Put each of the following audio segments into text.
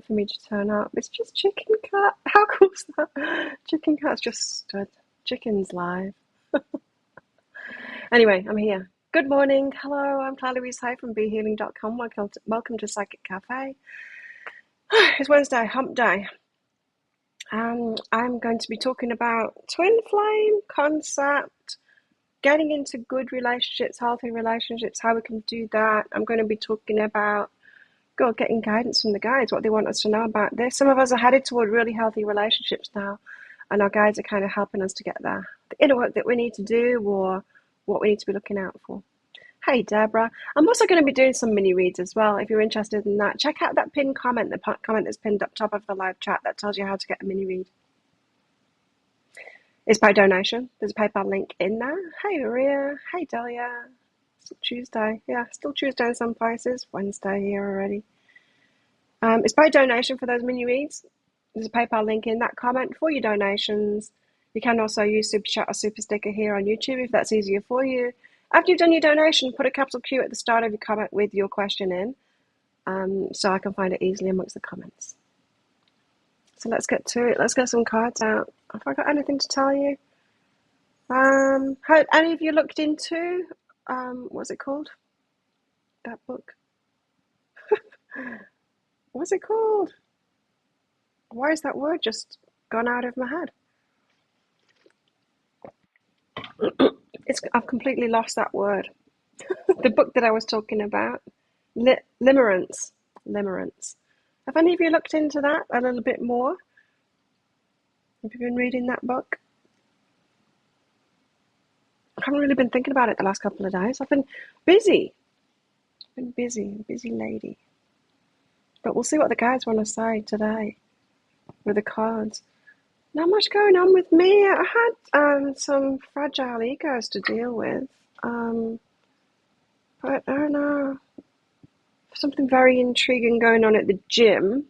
for me to turn up. It's just Chicken Cat. How cool is that? Chicken Cat's just stood. Chicken's live. Anyway, I'm here. Good morning. Hello, I'm Claire Louise Hay from BeHealing.com. Welcome to Psychic Cafe. It's Wednesday, hump day. I'm going to be talking about twin flame concept, getting into good relationships, healthy relationships, how we can do that. I'm going to be talking about getting guidance from the guides, what they want us to know about this. Some of us are headed toward really healthy relationships now, and our guides are kind of helping us to get there. The inner work that we need to do, or what we need to be looking out for. Hey, Deborah. I'm also going to be doing some mini reads as well. If you're interested in that, check out that pinned comment, the comment that's pinned up top of the live chat that tells you how to get a mini read. It's by donation. There's a PayPal link in there. Hey, Maria. Hey, Delia. Still Tuesday. Yeah, still Tuesday in some places. Wednesday here already. It's by donation for those mini reads. There's a PayPal link in that comment for your donations. You can also use Super Chat or Super Sticker here on YouTube if that's easier for you. After you've done your donation, put a capital Q at the start of your comment with your question in, so I can find it easily amongst the comments. So let's get to it. Let's get some cards out. Have I got anything to tell you? Have any of you looked into, what's it called? That book? What's it called? Why is that word just gone out of my head? I've completely lost that word. The book that I was talking about, Limerence. Have any of you looked into that a little bit more? Have you been reading that book? I haven't really been thinking about it the last couple of days. I've been busy. Busy lady. But we'll see what the guides want to say today with the cards. Not much going on with me. I had some fragile egos to deal with. But I don't know. Something very intriguing going on at the gym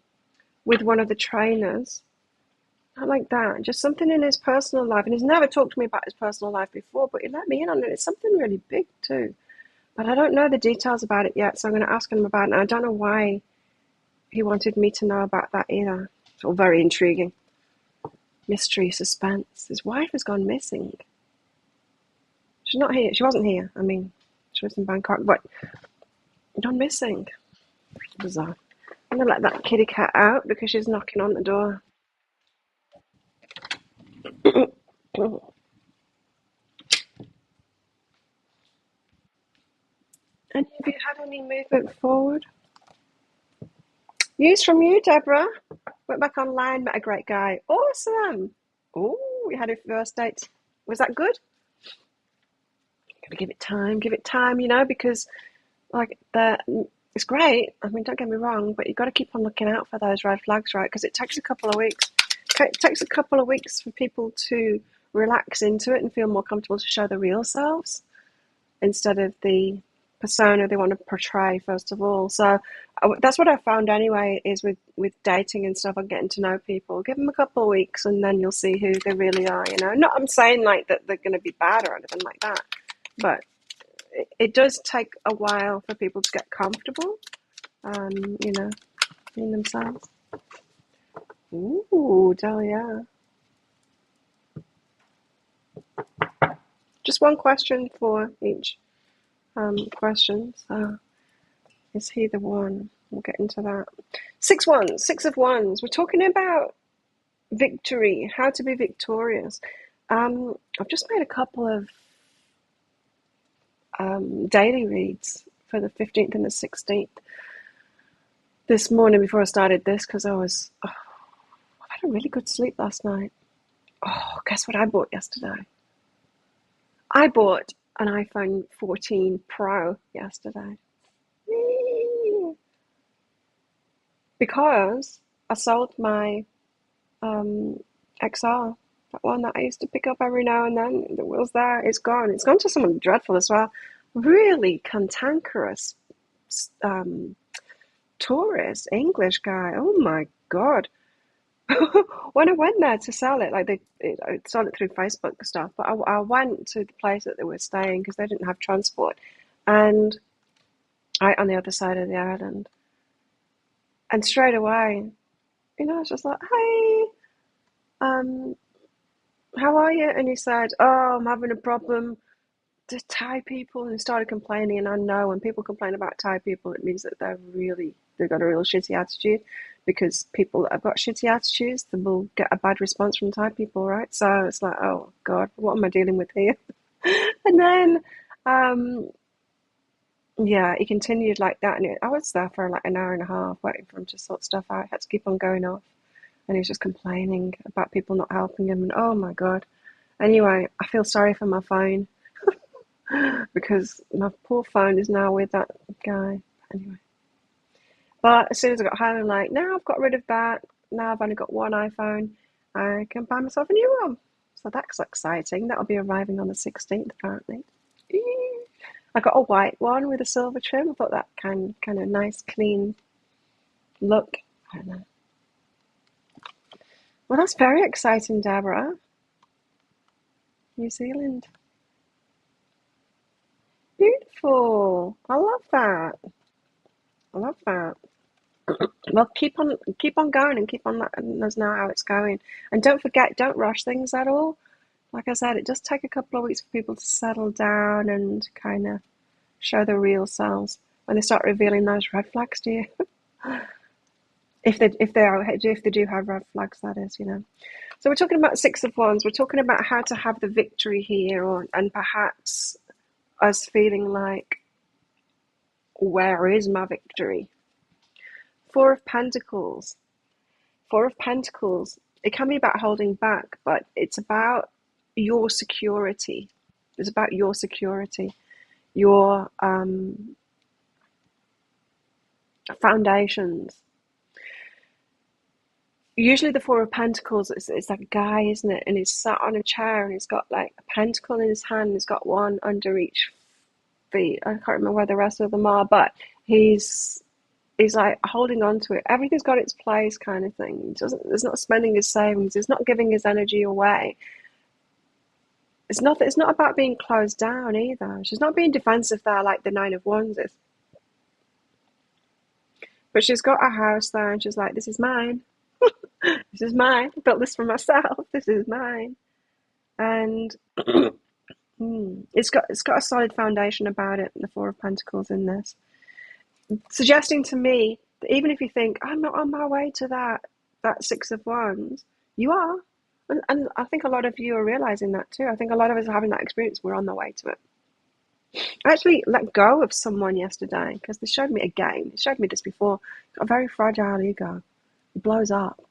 with one of the trainers. Not like that. Just something in his personal life. And he's never talked to me about his personal life before, but he let me in on it. It's something really big too. But I don't know the details about it yet, so I'm going to ask him about it. And I don't know why he wanted me to know about that either. It's all very intriguing. Mystery, suspense. His wife has gone missing. She's not here. She wasn't here. I mean, she was in Bangkok, but gone missing. Bizarre. I'm going to let that kitty cat out because she's knocking on the door. And have you had any movement forward? News from you, Deborah. Went back online, met a great guy. Awesome. Oh, we had a first date. Was that good? Gotta give it time, because it's great. I mean, don't get me wrong, but you've got to keep on looking out for those red flags, right? Because it takes a couple of weeks. It takes a couple of weeks for people to relax into it and feel more comfortable to show the real selves instead of the persona they want to portray, first of all. So that's what I found anyway, is with dating and stuff and getting to know people. Give them a couple of weeks and then you'll see who they really are, Not I'm saying like that they're going to be bad or anything like that, but it does take a while for people to get comfortable, being themselves. Ooh, Dahlia. Just one question for each question. So, is he the one? We'll get into that. 6 of wands. We're talking about victory, how to be victorious. I've just made a couple of daily reads for the 15th and the 16th this morning before I started this, because I've had a really good sleep last night. Oh, guess what I bought yesterday? I bought an iPhone 14 Pro yesterday. Because I sold my XR, that one that I used to pick up every now and then. It was there. It's gone. It's gone to someone dreadful as well. Really cantankerous tourist English guy. Oh my God. When I went there to sell it, I sold it through Facebook stuff, but I went to the place that they were staying because they didn't have transport, and on the other side of the island. And straight away, You know, it's just like, hey, um, how are you? And he said, oh, I'm having a problem. The Thai people, and he started complaining. And I know when people complain about Thai people, it means that they've got a real shitty attitude, because people that have got shitty attitudes, they will get a bad response from Thai people, right? So it's like, oh God, what am I dealing with here? And then, um, yeah, he continued like that, and I was there for like an hour and a half waiting for him to sort stuff out. I had to keep on going off, and he was just complaining about people not helping him, and oh my God. Anyway, I feel sorry for my phone because my poor phone is now with that guy. Anyway, but as soon as I got home, I'm like, now I've got rid of that. Now I've only got one iPhone. I can buy myself a new one. So that's exciting. That'll be arriving on the 16th, apparently. I got a white one with a silver trim. I thought that kind of nice, clean look. I don't know. Well, that's very exciting, Deborah. New Zealand. Beautiful. I love that. I love that. Well, keep on going and keep on letting us know how it's going. And don't forget, don't rush things at all. Like I said, it does take a couple of weeks for people to settle down and kind of show their real selves when they start revealing those red flags to you. If they do have red flags, that is, you know. So we're talking about Six of Wands. We're talking about how to have the victory here, and perhaps us feeling like, where is my victory? Four of Pentacles. Four of Pentacles. It can be about holding back, but it's about your security. It's about your security, your foundations. Usually the Four of Pentacles, it's that guy, isn't it? And he's sat on a chair and he's got like a pentacle in his hand. He's got one under each feet. I can't remember where the rest of them are, but he's like holding on to it. Everything's got its place, kind of thing. He's not spending his savings. He's not giving his energy away. It's not about being closed down either. She's not being defensive there like the Nine of Wands is. But she's got a house there and she's like, this is mine. This is mine. I built this for myself. This is mine. And it's got a solid foundation about it, the Four of Pentacles in this. Suggesting to me that even if you think, I'm not on my way to that Six of Wands, you are. And I think a lot of you are realizing that too. I think a lot of us are having that experience. We're on the way to it. I actually let go of someone yesterday because they showed me a game. They showed me this before. Got a very fragile ego. It blows up.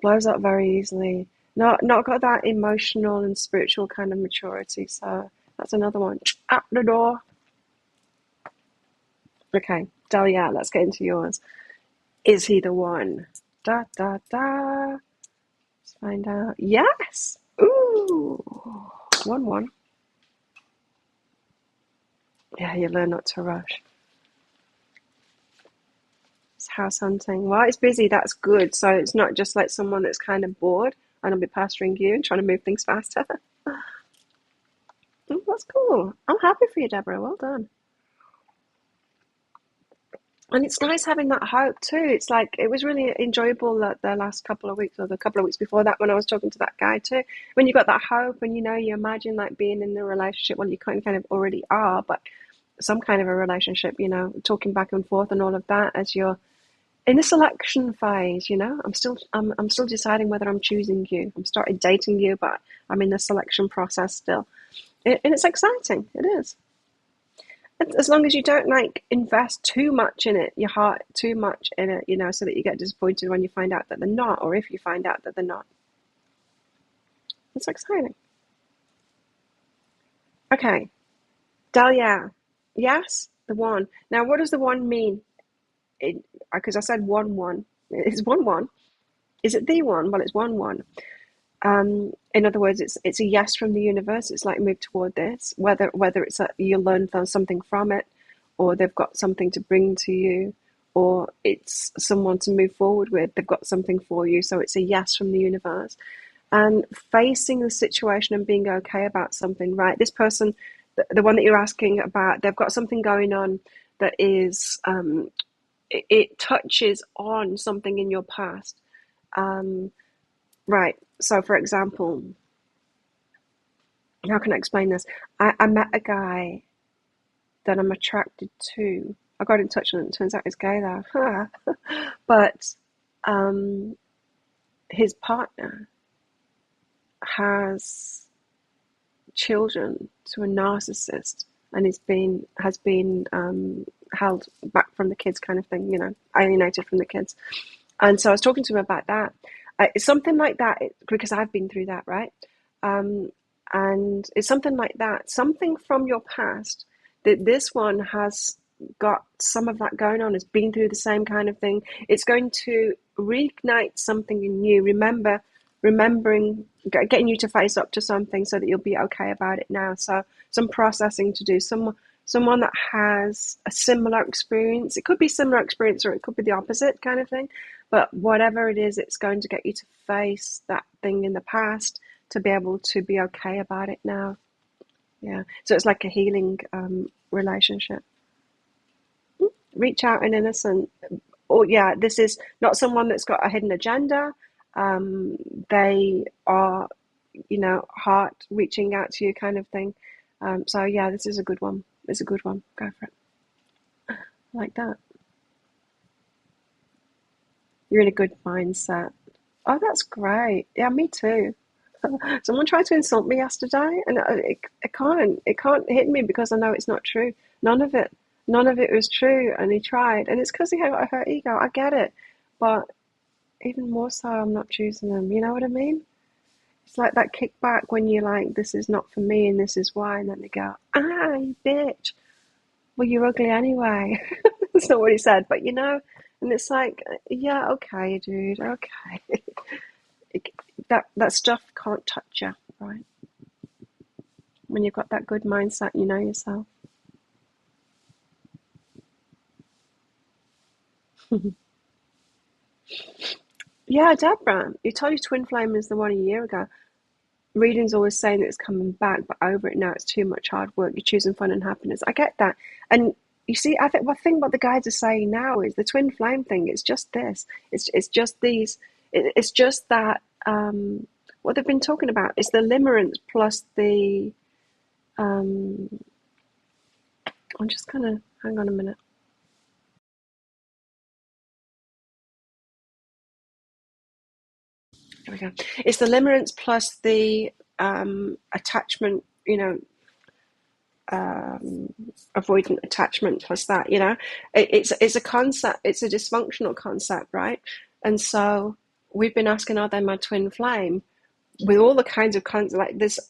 Blows up very easily. Not got that emotional and spiritual kind of maturity. So that's another one. Out the door. Okay, Dahlia, let's get into yours. Is he the one? Da da da. Let's find out. Yes. Ooh. 1-1. Yeah, you learn not to rush. It's house hunting. Well, it's busy. That's good. So it's not just like someone that's kind of bored and will be pestering you and trying to move things faster. That's cool. I'm happy for you, Deborah. Well done. And it's nice having that hope too. It's like, it was really enjoyable that the last couple of weeks or the couple of weeks before that when I was talking to that guy too. When you got that hope and, you know, you imagine like being in the relationship, well, you kind of already are, but some kind of a relationship, you know, talking back and forth and all of that as you're in the selection phase, you know. I'm still deciding whether I'm choosing you. I'm started dating you, but I'm in the selection process still. And it's exciting. It is. As long as you don't like invest too much in it, your heart too much in it, you know, so that you get disappointed when you find out that they're not, or if you find out that they're not. It's exciting. Okay, Dahlia. Yes, the one. Now, what does the one mean? Because I said 1-1. It's 1-1. Is it the one? Well, it's 1-1. In other words, it's a yes from the universe. It's like move toward this. Whether it's you learn something from it, or they've got something to bring to you, or it's someone to move forward with. They've got something for you, so it's a yes from the universe. And facing the situation and being okay about something, right? This person, the one that you're asking about, they've got something going on that is it touches on something in your past. Um, right. So, for example, how can I explain this? I met a guy that I'm attracted to. I got in touch with him. It turns out he's gay though. But his partner has children to a narcissist, and has been held back from the kids, kind of thing. Alienated from the kids. And so I was talking to him about that. It's something like that because I've been through that, right? Um, and it's something like that, something from your past that this one has got some of that going on, has been through the same kind of thing. It's going to reignite something in you. Remembering, getting you to face up to something so that you'll be okay about it now. So some processing to do. Someone that has a similar experience. It could be similar experience or it could be the opposite kind of thing. But whatever it is, it's going to get you to face that thing in the past to be able to be okay about it now. Yeah. So it's like a healing relationship. Reach out and innocent. Or yeah, this is not someone that's got a hidden agenda. They are, heart reaching out to you kind of thing. So yeah, this is a good one. It's a good one. Go for it. I like that. You're in a good mindset. Oh, that's great. Yeah, me too. Someone tried to insult me yesterday, and it can't hit me because I know it's not true. None of it, none of it was true, and he tried, and it's because he had her ego. I get it, but even more so, I'm not choosing them. You know what I mean? It's like that kickback when you're like, "This is not for me, and this is why," and then they go, "Ah, you bitch! Well, you're ugly anyway." That's not what he said, but and it's like, yeah, okay, dude, okay. That stuff can't touch you, right? When you've got that good mindset, you know yourself. Yeah, Deborah, you told your twin flame is the one a year ago. Reading's always saying that it's coming back, but over it now, it's too much hard work. You're choosing fun and happiness. I get that. And you see, I think one thing what the guides are saying now is the twin flame thing. It's just this. It's just these. It's just that. What they've been talking about is the limerence plus the. Um, I'm just gonna hang on a minute. There we go. It's the limerence plus the attachment. Avoidant attachment plus that. It's a concept. It's a dysfunctional concept, right? And so we've been asking, are they my twin flame? With all the kinds of like there's a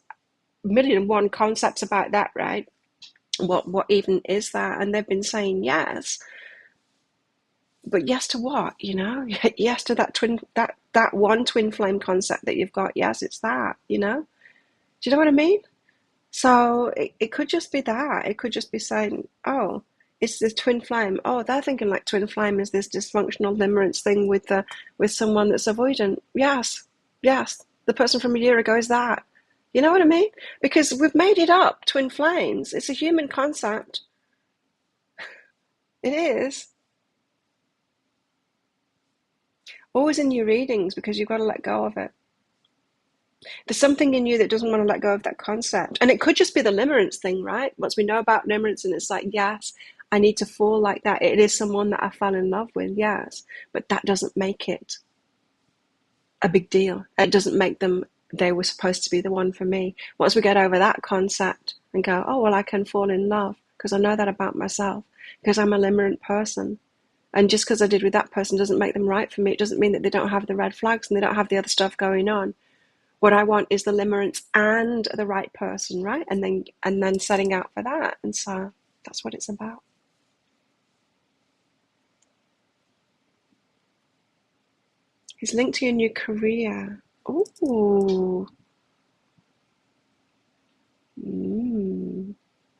million and one concepts about that, right? What even is that? And they've been saying yes, but yes to what? Yes to that one twin flame concept that you've got. Yes, it's that. Do you know what I mean? So it could just be that. It could just be saying, oh, it's this twin flame. Oh, they're thinking like twin flame is this dysfunctional limerence thing with someone that's avoidant. Yes, yes. The person from a year ago is that. You know what I mean? Because we've made it up, twin flames. It's a human concept. It is. Always in your readings because you've got to let go of it. There's something in you that doesn't want to let go of that concept. And it could just be the limerence thing, right? Once we know about limerence and it's like, yes, I need to fall like that. It is someone that I fell in love with, yes. But that doesn't make it a big deal. It doesn't make them, they were supposed to be the one for me. Once we get over that concept and go, oh, well, I can fall in love because I know that about myself because I'm a limerent person. And just because I did with that person doesn't make them right for me. It doesn't mean that they don't have the red flags and they don't have the other stuff going on. What I want is the limerence and the right person, right? And then setting out for that. And so that's what it's about. He's linked to your new career. Ooh.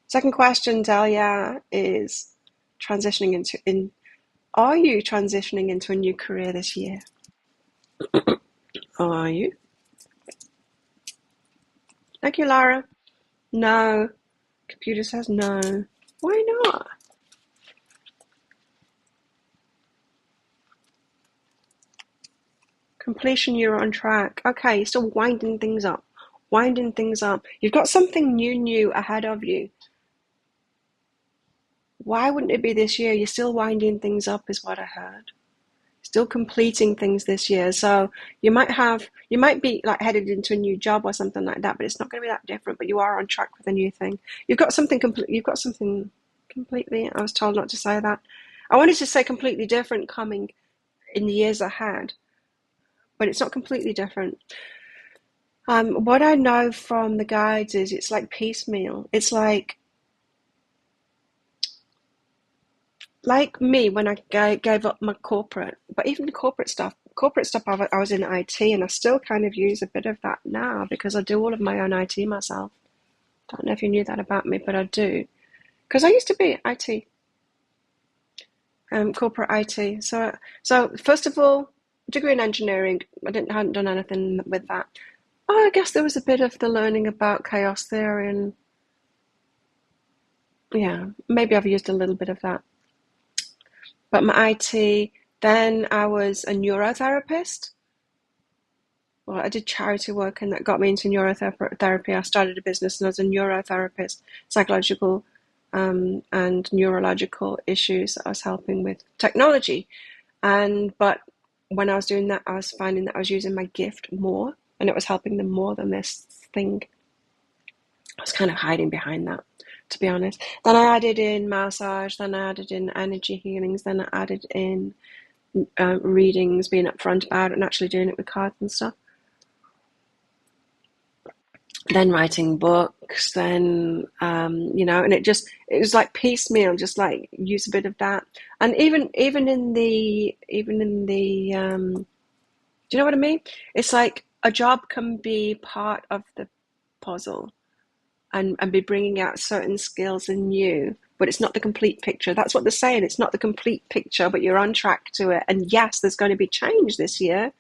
Second question, Dahlia, is are you transitioning into a new career this year? Are you? Thank you, Lara. No. Computer says no. Why not? Completion, you're on track. Okay, you're still winding things up. Winding things up. You've got something new ahead of you. Why wouldn't it be this year? You're still winding things up, is what I heard. Still completing things this year. So you might be like headed into a new job or something like that, but it's not going to be that different. But you are on track with a new thing. You've got something completely. I was told not to say that. I wanted to say completely different coming in the years ahead, but it's not completely different. What I know from the guides is it's like piecemeal. It's like me when I gave up my corporate, but even the corporate stuff, I was in IT and I still kind of use a bit of that now because I do all of my own IT myself. Don't know if you knew that about me, but I do. Because I used to be IT, corporate IT. So first of all, degree in engineering, hadn't done anything with that. Oh, I guess there was a bit of the learning about chaos theory and yeah, maybe I've used a little bit of that. But my IT, then I was a neurotherapist. Well, I did charity work and that got me into neurotherapy. I started a business and I was a neurotherapist, psychological and neurological issues that I was helping with technology. But when I was doing that, I was finding that I was using my gift more and it was helping them more than this thing. I was kind of hiding behind that, to be honest. Then I added in massage, then I added in energy healings, then I added in readings, being upfront about it and actually doing it with cards and stuff. Then writing books, then and it was like piecemeal, just like use a bit of that, and even in the do you know what I mean? It's like a job can be part of the puzzle and be bringing out certain skills in you, but it's not the complete picture. That's what they're saying. It's not the complete picture, but you're on track to it. And yes, there's going to be change this year,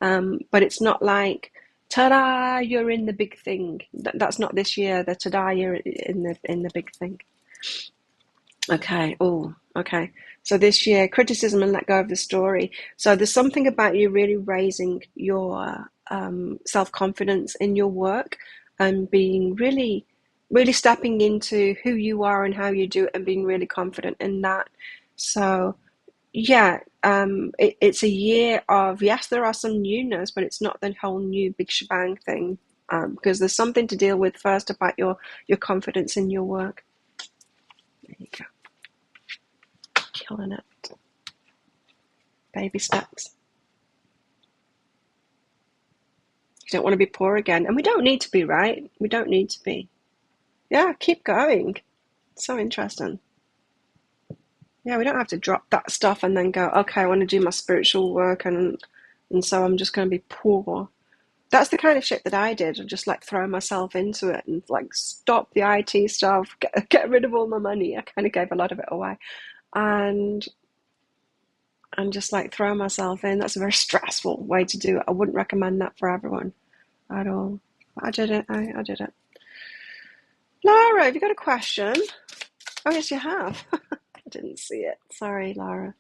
but it's not like ta-da, you're in the big thing. That's not this year. The ta-da, you're in the big thing. Okay. Oh, okay. So this year, criticism and let go of the story. So there's something about you really raising your self-confidence in your work and being really, really stepping into who you are and how you do it and being really confident in that. So yeah, it's a year of, yes, there are some newness, but it's not the whole new big shebang thing, because there's something to deal with first about your confidence in your work. There you go. Killing it. Baby steps. You don't want to be poor again. And we don't need to be, right? We don't need to be. Yeah, keep going. It's so interesting. Yeah, we don't have to drop that stuff and then go, okay, I want to do my spiritual work and so I'm just going to be poor. That's the kind of shit that I did. I just like throw myself into it and like stop the IT stuff, get rid of all my money. I kind of gave a lot of it away. And just like throw myself in. That's a very stressful way to do it. I wouldn't recommend that for everyone at all. But I did it. I did it. Laura, have you got a question? Oh, yes, you have. I didn't see it. Sorry, Laura.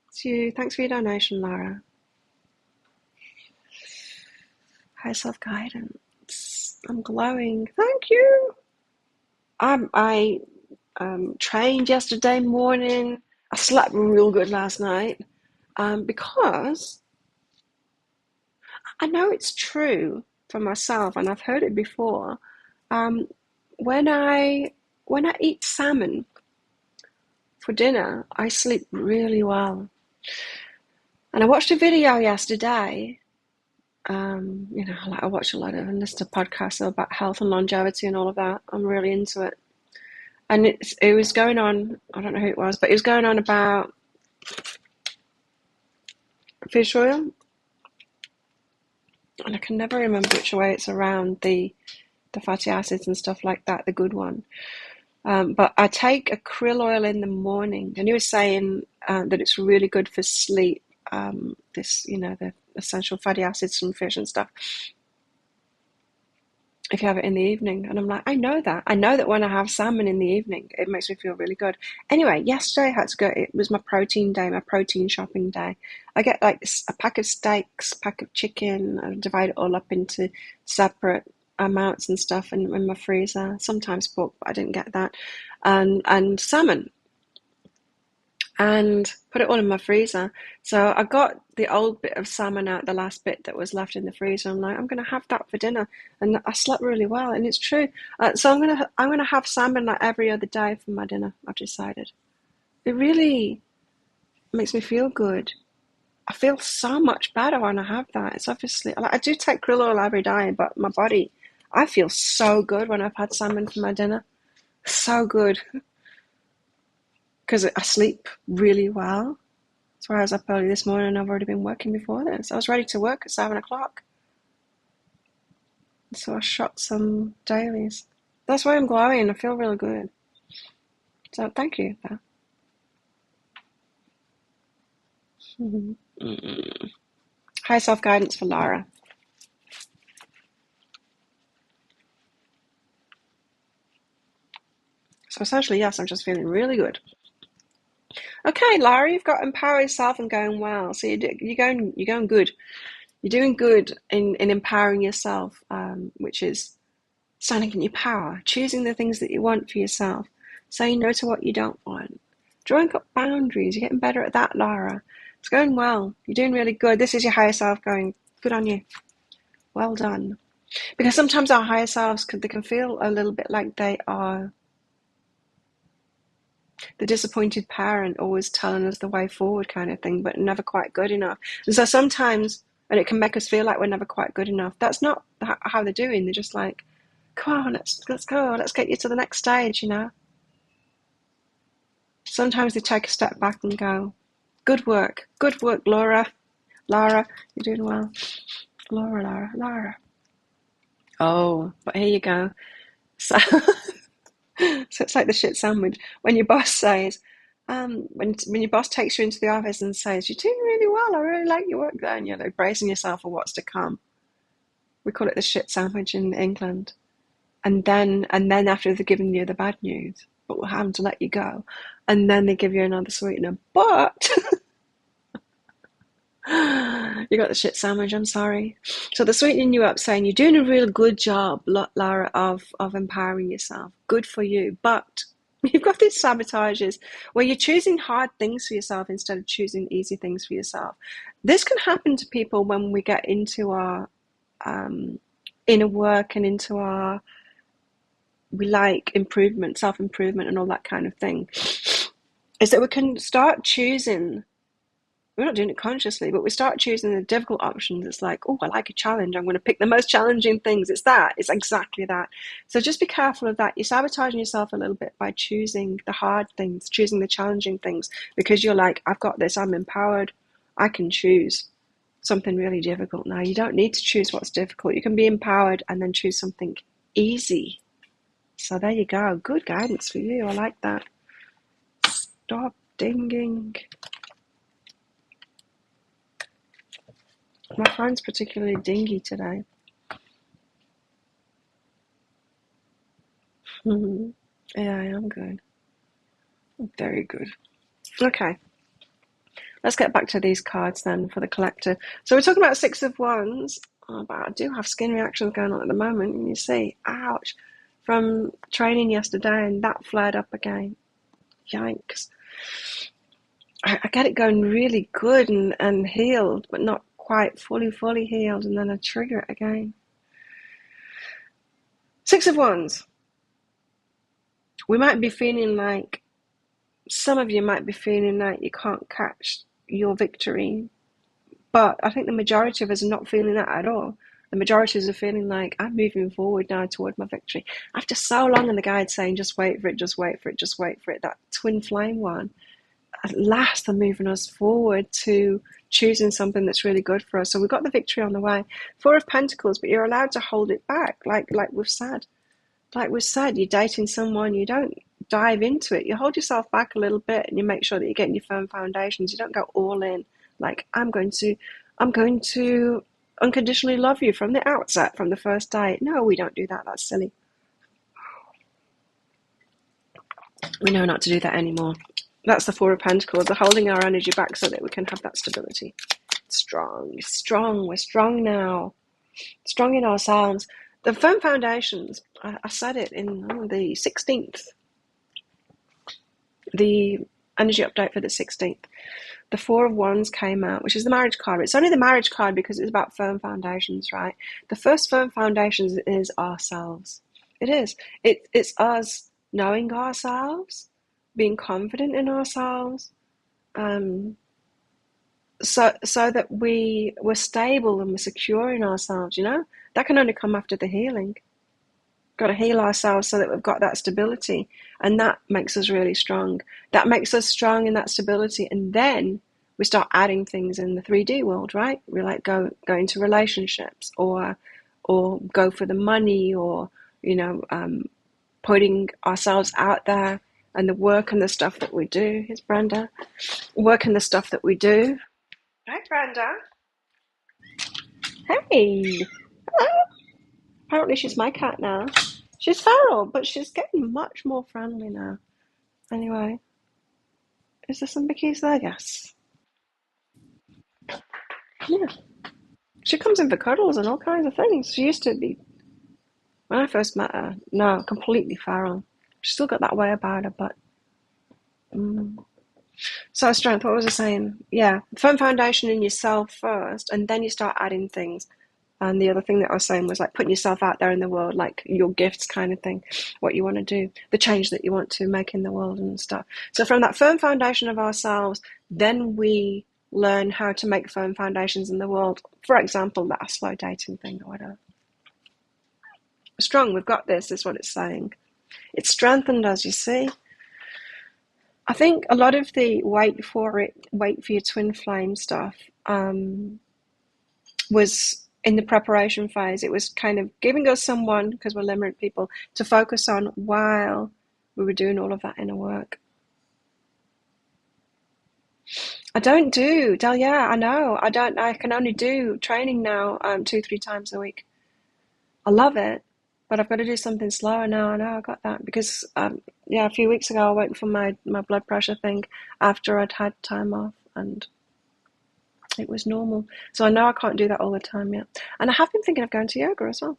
It's you. Thanks for your donation, Laura. High self-guidance. I'm glowing. Thank you. I trained yesterday morning. I slept real good last night because I know it's true for myself, and I've heard it before. Um, when I eat salmon for dinner, I sleep really well. And I watched a video yesterday. I watch a lot of and listen to podcasts about health and longevity and all of that. I'm really into it. And it was going on, I don't know who it was, but it was going on about fish oil. And I can never remember which way it's around the fatty acids and stuff like that, the good one. But I take a krill oil in the morning, and he was saying that it's really good for sleep. The essential fatty acids from fish and stuff. if you have it in the evening. And I'm like, I know that. I know that when I have salmon in the evening, it makes me feel really good. Anyway, yesterday I had to go, it was my protein day, my protein shopping day. I get like a pack of steaks, pack of chicken, I divide it all up into separate amounts and stuff in my freezer. Sometimes pork, but I didn't get that. And salmon and put it all in my freezer. So I got the old bit of salmon out, the last bit that was left in the freezer. I'm like, I'm going to have that for dinner, and I slept really well, and it's true. So I'm gonna have salmon like every other day for my dinner. I've decided. It really makes me feel good. I feel so much better when I have that. It's obviously like I do take krill oil every day, but my body, I feel so good when I've had salmon for my dinner. So good because I sleep really well. That's why I was up early this morning and I've already been working before this. I was ready to work at 7 o'clock. So I shot some dailies. That's why I'm glowing. I feel really good. So thank you for that. High self-guidance for Lara. So essentially, yes, I'm just feeling really good. Okay, Lara, you've got empower yourself and going well. So you're going good. You're doing good in empowering yourself, which is standing in your power, choosing the things that you want for yourself, saying no to what you don't want, drawing up boundaries. You're getting better at that, Lara. It's going well. You're doing really good. This is your higher self going, good on you. Well done. Because sometimes our higher selves, they can feel a little bit like they are the disappointed parent, always telling us the way forward kind of thing, but never quite good enough. And so sometimes, and it can make us feel like we're never quite good enough. That's not how they're doing. They're just like, come on, let's go. Let's get you to the next stage, you know. Sometimes they take a step back and go, good work, Laura. Lara, you're doing well. Lara. Oh, but here you go. So, so it's like the shit sandwich. When your boss says, when your boss takes you into the office and says, you're doing really well, I really like your work there, and you're like bracing yourself for what's to come. We call it the shit sandwich in England. And then after they've given you the bad news, but we're having to let you go, and then they give you another sweetener. But you got the shit sandwich, I'm sorry. So they're sweetening you up, saying you're doing a real good job, Lara, of empowering yourself. Good for you. But you've got these sabotages where you're choosing hard things for yourself instead of choosing easy things for yourself. This can happen to people when we get into our inner work and into our, we like improvement, self-improvement and all that kind of thing, is that we can start choosing. We're not doing it consciously, but we start choosing the difficult options. It's like, oh, I like a challenge. I'm going to pick the most challenging things. It's that. It's exactly that. So just be careful of that. You're sabotaging yourself a little bit by choosing the hard things, choosing the challenging things, because you're like, I've got this. I'm empowered. I can choose something really difficult now. You don't need to choose what's difficult. You can be empowered and then choose something easy. So there you go. Good guidance for you. I like that. Stop dinging. My phone's particularly dingy today. Yeah, I am good. Very good. Okay. Let's get back to these cards then for the collector. So we're talking about Six of Wands. Oh, but I do have skin reactions going on at the moment. And you see, ouch, from training yesterday, and that flared up again. Yikes. I get it going really good and healed, but not quite fully healed, and then I trigger it again. Six of Wands. We might be feeling like, some of you might be feeling like you can't catch your victory, but I think the majority of us are not feeling that at all. The majority of us are feeling like, I'm moving forward now toward my victory. After so long in the guide saying, just wait for it, just wait for it, just wait for it, that twin flame one, at last they're moving us forward to choosing something that's really good for us. So we've got the victory on the way. Four of Pentacles, but you're allowed to hold it back, like we've said. Like we said, you're dating someone, you don't dive into it. You hold yourself back a little bit and you make sure that you're getting your firm foundations. You don't go all in, like I'm going to unconditionally love you from the outset, from the first day. No, we don't do that. That's silly. We know not to do that anymore. That's the Four of Pentacles. They're holding our energy back so that we can have that stability. Strong, we're strong now. Strong in ourselves. The firm foundations, I said it in the 16th, the energy update for the 16th. The Four of Wands came out, which is the marriage card. It's only the marriage card because it's about firm foundations, right? The first firm foundations is ourselves. It is. It's us knowing ourselves, being confident in ourselves, so that we're stable and we're secure in ourselves, you know? That can only come after the healing. Got to heal ourselves so that we've got that stability, and that makes us really strong. That makes us strong in that stability, and then we start adding things in the 3D world, right? We like go into relationships, or go for the money, or putting ourselves out there, and the work and the stuff that we do. Here's Brenda. Work and the stuff that we do. Hi, Brenda. Hey. Hello. Apparently she's my cat now. She's feral, but she's getting much more friendly now. Anyway, is there some bickies there? Yes. Yeah. She comes in for cuddles and all kinds of things. She used to be, when I first met her, no, completely feral. She's still got that way about her, but... So strength, what was I saying? Yeah, firm foundation in yourself first, and then you start adding things. And the other thing that I was saying was like putting yourself out there in the world, like your gifts kind of thing, what you want to do, the change that you want to make in the world and stuff. So from that firm foundation of ourselves, then we learn how to make firm foundations in the world. For example, that slow dating thing or whatever. Strong, we've got this, is what it's saying. It's strengthened us, you see. I think a lot of the wait for your twin flame stuff was in the preparation phase. It was kind of giving us someone, because we're Limerick people, to focus on while we were doing all of that inner work. I don't do, yeah, I know. I can only do training now 2-3 times a week. I love it, but I've got to do something slower now. I know I got that because, a few weeks ago I went for my blood pressure thing after I'd had time off, and it was normal. So I know I can't do that all the time yet. And I have been thinking of going to yoga as well.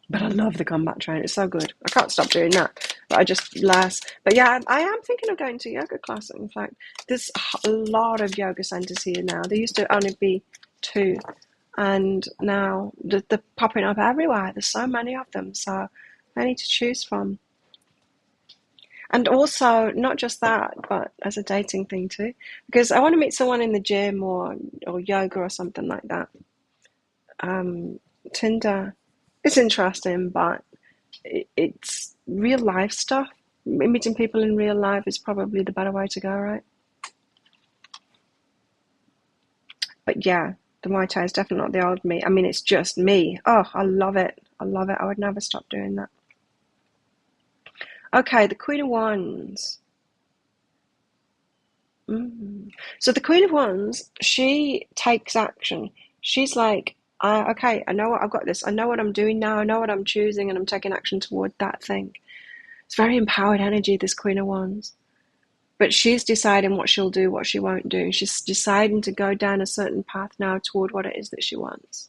But I love the combat training. It's so good. I can't stop doing that. But I just last. But yeah, I am thinking of going to yoga class. In fact, there's a lot of yoga centers here now. There used to only be 2. And now they're popping up everywhere. There's so many of them. So I need to choose from. And also, not just that, but as a dating thing too. Because I want to meet someone in the gym or yoga or something like that. Tinder, it's interesting, but it's real life stuff. Meeting people in real life is probably the better way to go, right? But yeah, the Muay Thai is definitely not the old me. I mean, it's just me. Oh, I love it. I love it. I would never stop doing that. Okay, the Queen of Wands. So the Queen of Wands, she takes action. She's like, okay, I know what I've got this. I know what I'm doing now. I know what I'm choosing, and I'm taking action toward that thing. It's very empowered energy, this Queen of Wands. But she's deciding what she'll do, what she won't do. She's deciding to go down a certain path now toward what it is that she wants.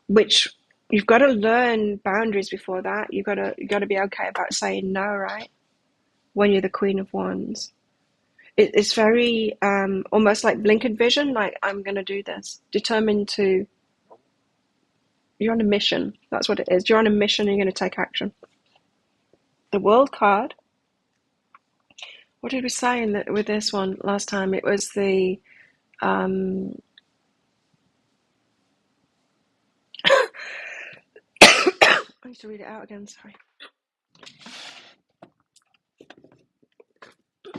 Which you've got to learn boundaries before that. You've got to be okay about saying no, right? When you're the Queen of Wands. It's very almost like blinkered vision, like I'm going to do this. Determined to, you're on a mission. That's what it is. You're on a mission and you're going to take action. The World card. What did we say with this one last time? It was the... I need to read it out again, sorry.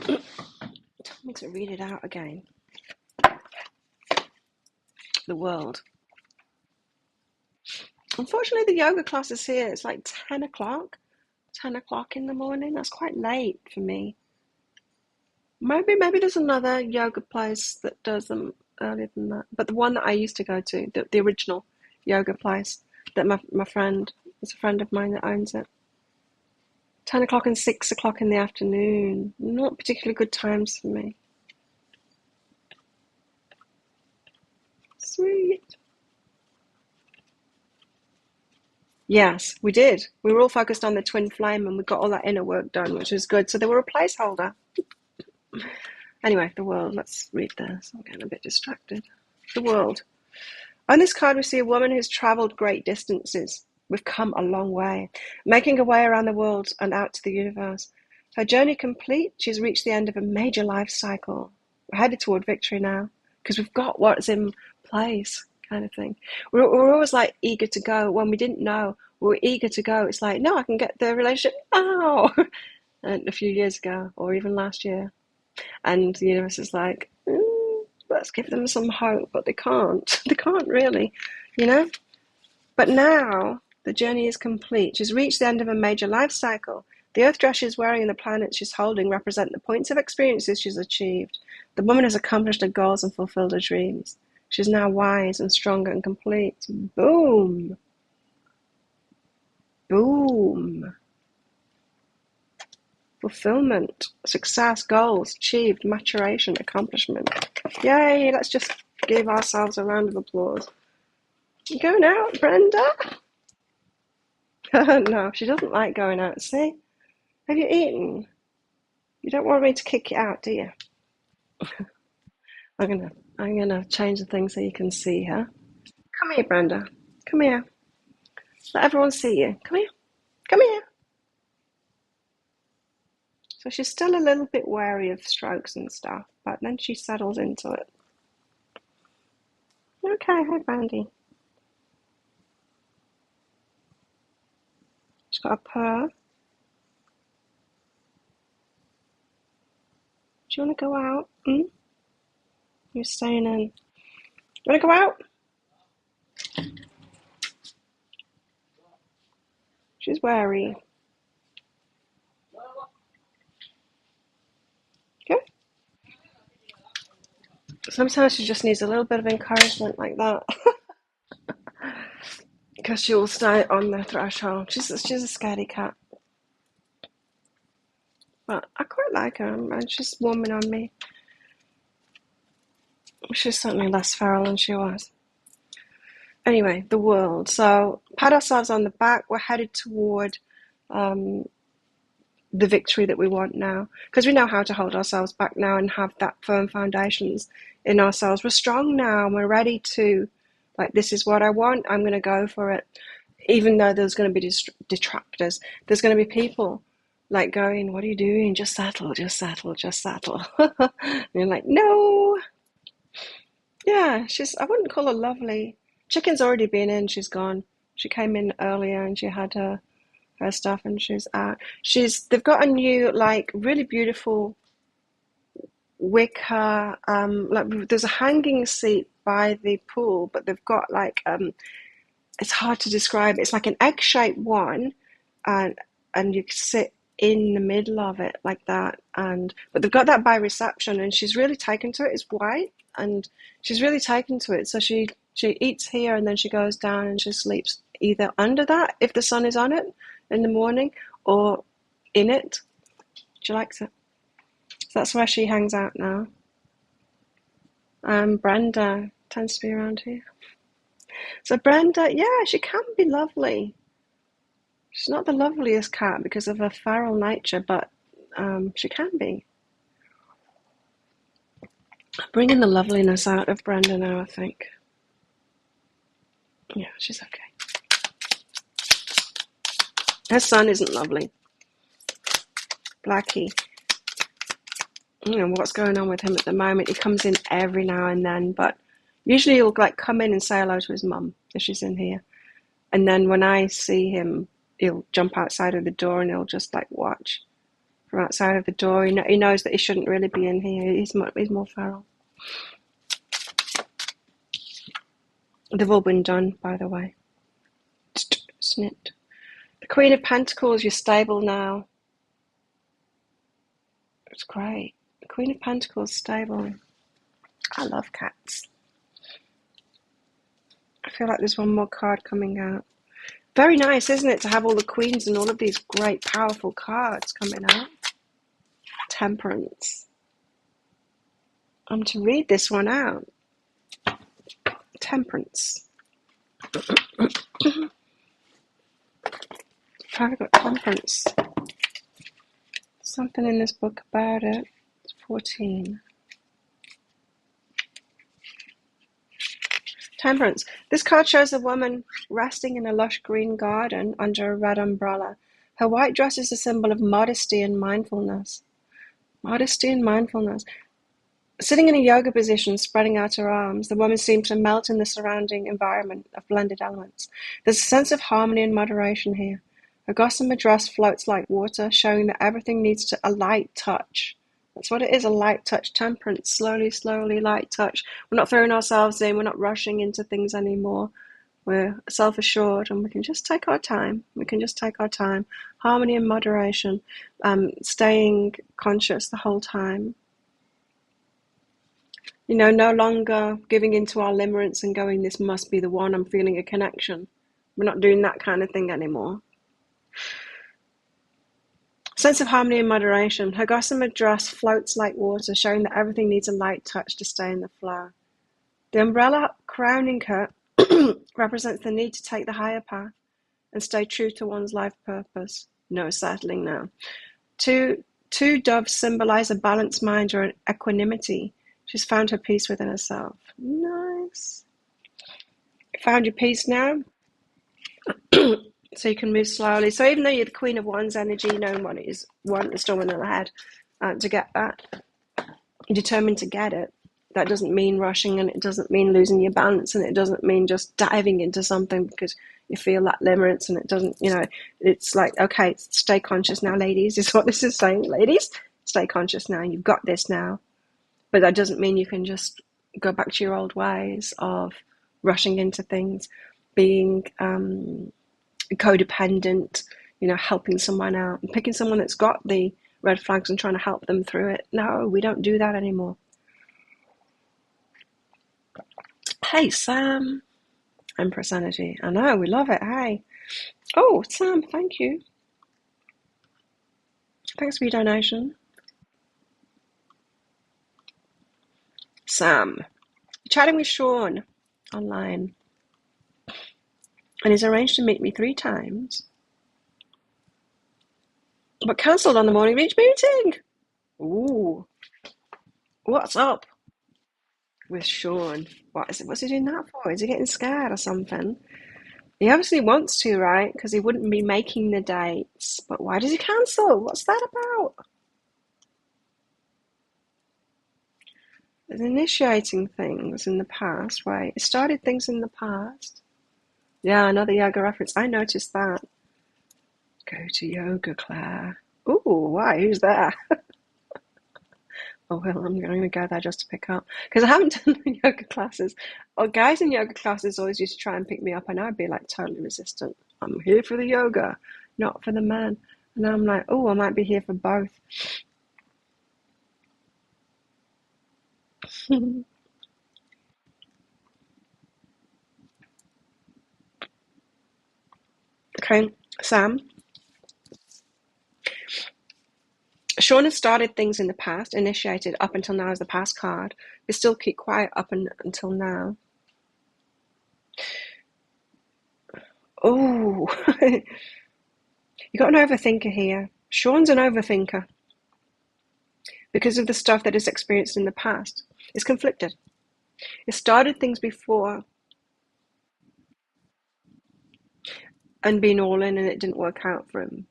Tell me to read it out again. The World. Unfortunately, the yoga class is here. It's like 10 o'clock. 10 o'clock in the morning. That's quite late for me. Maybe there's another yoga place that does them earlier than that. But the one that I used to go to, the original yoga place that my friend, it's a friend of mine that owns it. 10 o'clock and 6 o'clock in the afternoon. Not particularly good times for me. Sweet. Yes, we did. We were all focused on the twin flame and we got all that inner work done, which was good. So they were a placeholder. Anyway, the world. Let's read this. I'm getting a bit distracted. The world. On this card, we see a woman who's traveled great distances. We've come a long way, making her way around the world and out to the universe. Her journey complete, she's reached the end of a major life cycle. We're headed toward victory now because we've got what's in place, kind of thing. We're always like eager to go when we didn't know. We were eager to go. It's like, no, I can get the relationship now. And a few years ago, or even last year. And the universe is like, let's give them some hope, but they can't. They can't really, you know? But now the journey is complete. She's reached the end of a major life cycle. The earth dress she's wearing and the planet she's holding represent the points of experiences she's achieved. The woman has accomplished her goals and fulfilled her dreams. She's now wise and stronger and complete. Boom. Boom. Fulfillment, success, goals, achieved, maturation, accomplishment. Yay, let's just give ourselves a round of applause. You going out, Brenda? No, she doesn't like going out. See? Have you eaten? You don't want me to kick you out, do you? I'm gonna change the thing so you can see her. Come here, Brenda. Come here. Let everyone see you. Come here. Come here. So she's still a little bit wary of strokes and stuff, but then she settles into it. Okay, hi, Brandy. She's got a purr. Do you want to go out? You're staying in. You want to go out? She's wary. Okay. Sometimes she just needs a little bit of encouragement like that. Because she will stay on the threshold. She's a scaredy cat. But I quite like her, and she's warming on me. She's certainly less feral than she was. Anyway, the world. So, pat ourselves on the back. We're headed toward the victory that we want now. Because we know how to hold ourselves back now and have that firm foundations in ourselves. We're strong now, and we're ready to, like, this is what I want. I'm going to go for it. Even though there's going to be detractors. There's going to be people like going, what are you doing? Just settle, just settle, just settle. And you're like, no. Yeah, I wouldn't call her lovely. Chicken's already been in, she's gone. She came in earlier and she had her stuff and she's out. They've got a new, like, really beautiful wicker, like, there's a hanging seat by the pool, but they've got like, it's hard to describe. It's like an egg-shaped one, and you sit in the middle of it like that. But they've got that by reception, and she's really taken to it. It's white, and she's really taken to it. So she eats here, and then she goes down and she sleeps either under that if the sun is on it in the morning, or in it. She likes it. So that's where she hangs out now. Brenda tends to be around here. So Brenda, yeah, she can be lovely. She's not the loveliest cat because of her feral nature, but she can be. Bringing the loveliness out of Brenda now, I think. Yeah, she's okay. Her son isn't lovely. Blackie. You know what's going on with him at the moment. He comes in every now and then, but usually he'll like come in and say hello to his mum if she's in here. And then when I see him, he'll jump outside of the door and he'll just like watch from outside of the door. He knows that he shouldn't really be in here. He's more feral. They've all been done, by the way. Snipped. The Queen of Pentacles, you're stable now. It's great. Queen of Pentacles, stable. I love cats. I feel like there's one more card coming out. Very nice, isn't it, to have all the queens and all of these great, powerful cards coming out. Temperance. I'm to read this one out. Temperance. I've got temperance. Something in this book about it. It's 14. Temperance. This card shows a woman resting in a lush green garden under a red umbrella. Her white dress is a symbol of modesty and mindfulness. Modesty and mindfulness. Sitting in a yoga position, spreading out her arms, the woman seems to melt in the surrounding environment of blended elements. There's a sense of harmony and moderation here. Her gossamer dress floats like water, showing that everything needs a light touch. That's what it is, a light touch. Temperance, slowly, slowly, light touch. We're not throwing ourselves in. We're not rushing into things anymore. We're self-assured, and we can just take our time. We can just take our time. Harmony and moderation, staying conscious the whole time. You know, no longer giving into our limerence and going, this must be the one, I'm feeling a connection. We're not doing that kind of thing anymore. Sense of harmony and moderation. Her gossamer dress floats like water, showing that everything needs a light touch to stay in the flow. The umbrella crowning her represents the need to take the higher path and stay true to one's life purpose. No settling now. Two doves symbolize a balanced mind or an equanimity. She's found her peace within herself. Nice. Found your peace now? So you can move slowly. So even though you're the Queen of Wands energy, knowing what it is, one, the storm in the head, to get that, you're determined to get it. That doesn't mean rushing, and it doesn't mean losing your balance, and it doesn't mean just diving into something because you feel that limerence, and it doesn't, you know, it's like, okay, stay conscious now, ladies, is what this is saying. Ladies, stay conscious now. You've got this now. But that doesn't mean you can just go back to your old ways of rushing into things, being codependent, you know, helping someone out, and picking someone that's got the red flags and trying to help them through it. No, we don't do that anymore. Hey, Sam. Empress energy. I know, we love it. Hey. Oh, Sam, thank you. Thanks for your donation. Sam. Chatting with Sean online. And he's arranged to meet me 3 times. But cancelled on the morning of each meeting. Ooh. What's up with Sean? What's he doing that for? Is he getting scared or something? He obviously wants to, right? Because he wouldn't be making the dates. But why does he cancel? What's that about? There's initiating things in the past, right? It started things in the past. Yeah, another yoga reference. I noticed that. Go to yoga, Claire. Ooh, why? Who's there? Oh, well, I'm going to go there just to pick up. Because I haven't done yoga classes. Or guys in yoga classes always used to try and pick me up, and I'd be like totally resistant. I'm here for the yoga, not for the man. And I'm like, oh, I might be here for both. Okay, Sam. Sean has started things in the past, initiated up until now as the past card. They still keep quiet up until now. Oh, you got an overthinker here. Sean's an overthinker because of the stuff that is experienced in the past. It's conflicted. It started things before and been all in, and it didn't work out for him.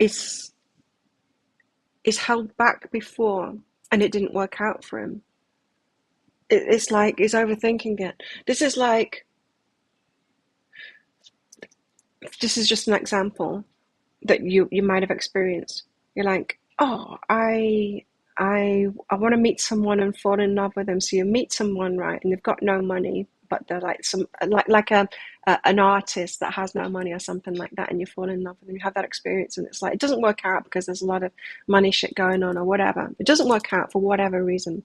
It's held back before and it didn't work out for him. It's like he's overthinking it. This is just an example that you might have experienced. You're like, oh, I want to meet someone and fall in love with them. So you meet someone, right, and they've got no money, but they're like some like an artist that has no money or something like that, and you fall in love with them. You have that experience, and it's like it doesn't work out because there's a lot of money shit going on or whatever. It doesn't work out for whatever reason,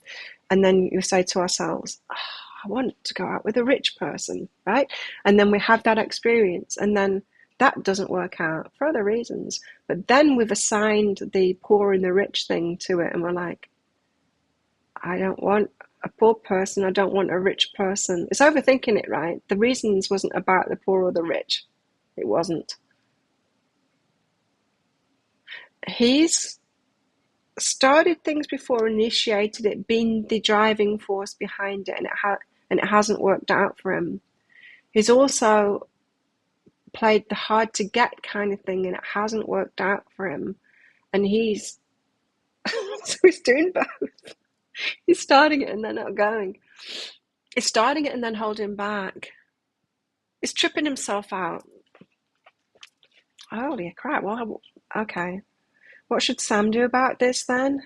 and then you say to ourselves, oh, I want to go out with a rich person, right? And then we have that experience, and then that doesn't work out for other reasons. But then we've assigned the poor and the rich thing to it, and we're like, I don't want a poor person, I don't want a rich person. It's overthinking it, right? The reasons wasn't about the poor or the rich. It wasn't. He's started things before, initiated it, been the driving force behind it, and it hasn't worked out for him. He's also played the hard to get kind of thing, and it hasn't worked out for him. And he's so he's doing both. He's starting it and then not going. He's starting it and then holding back. He's tripping himself out. Holy crap! Well, okay. What should Sam do about this then?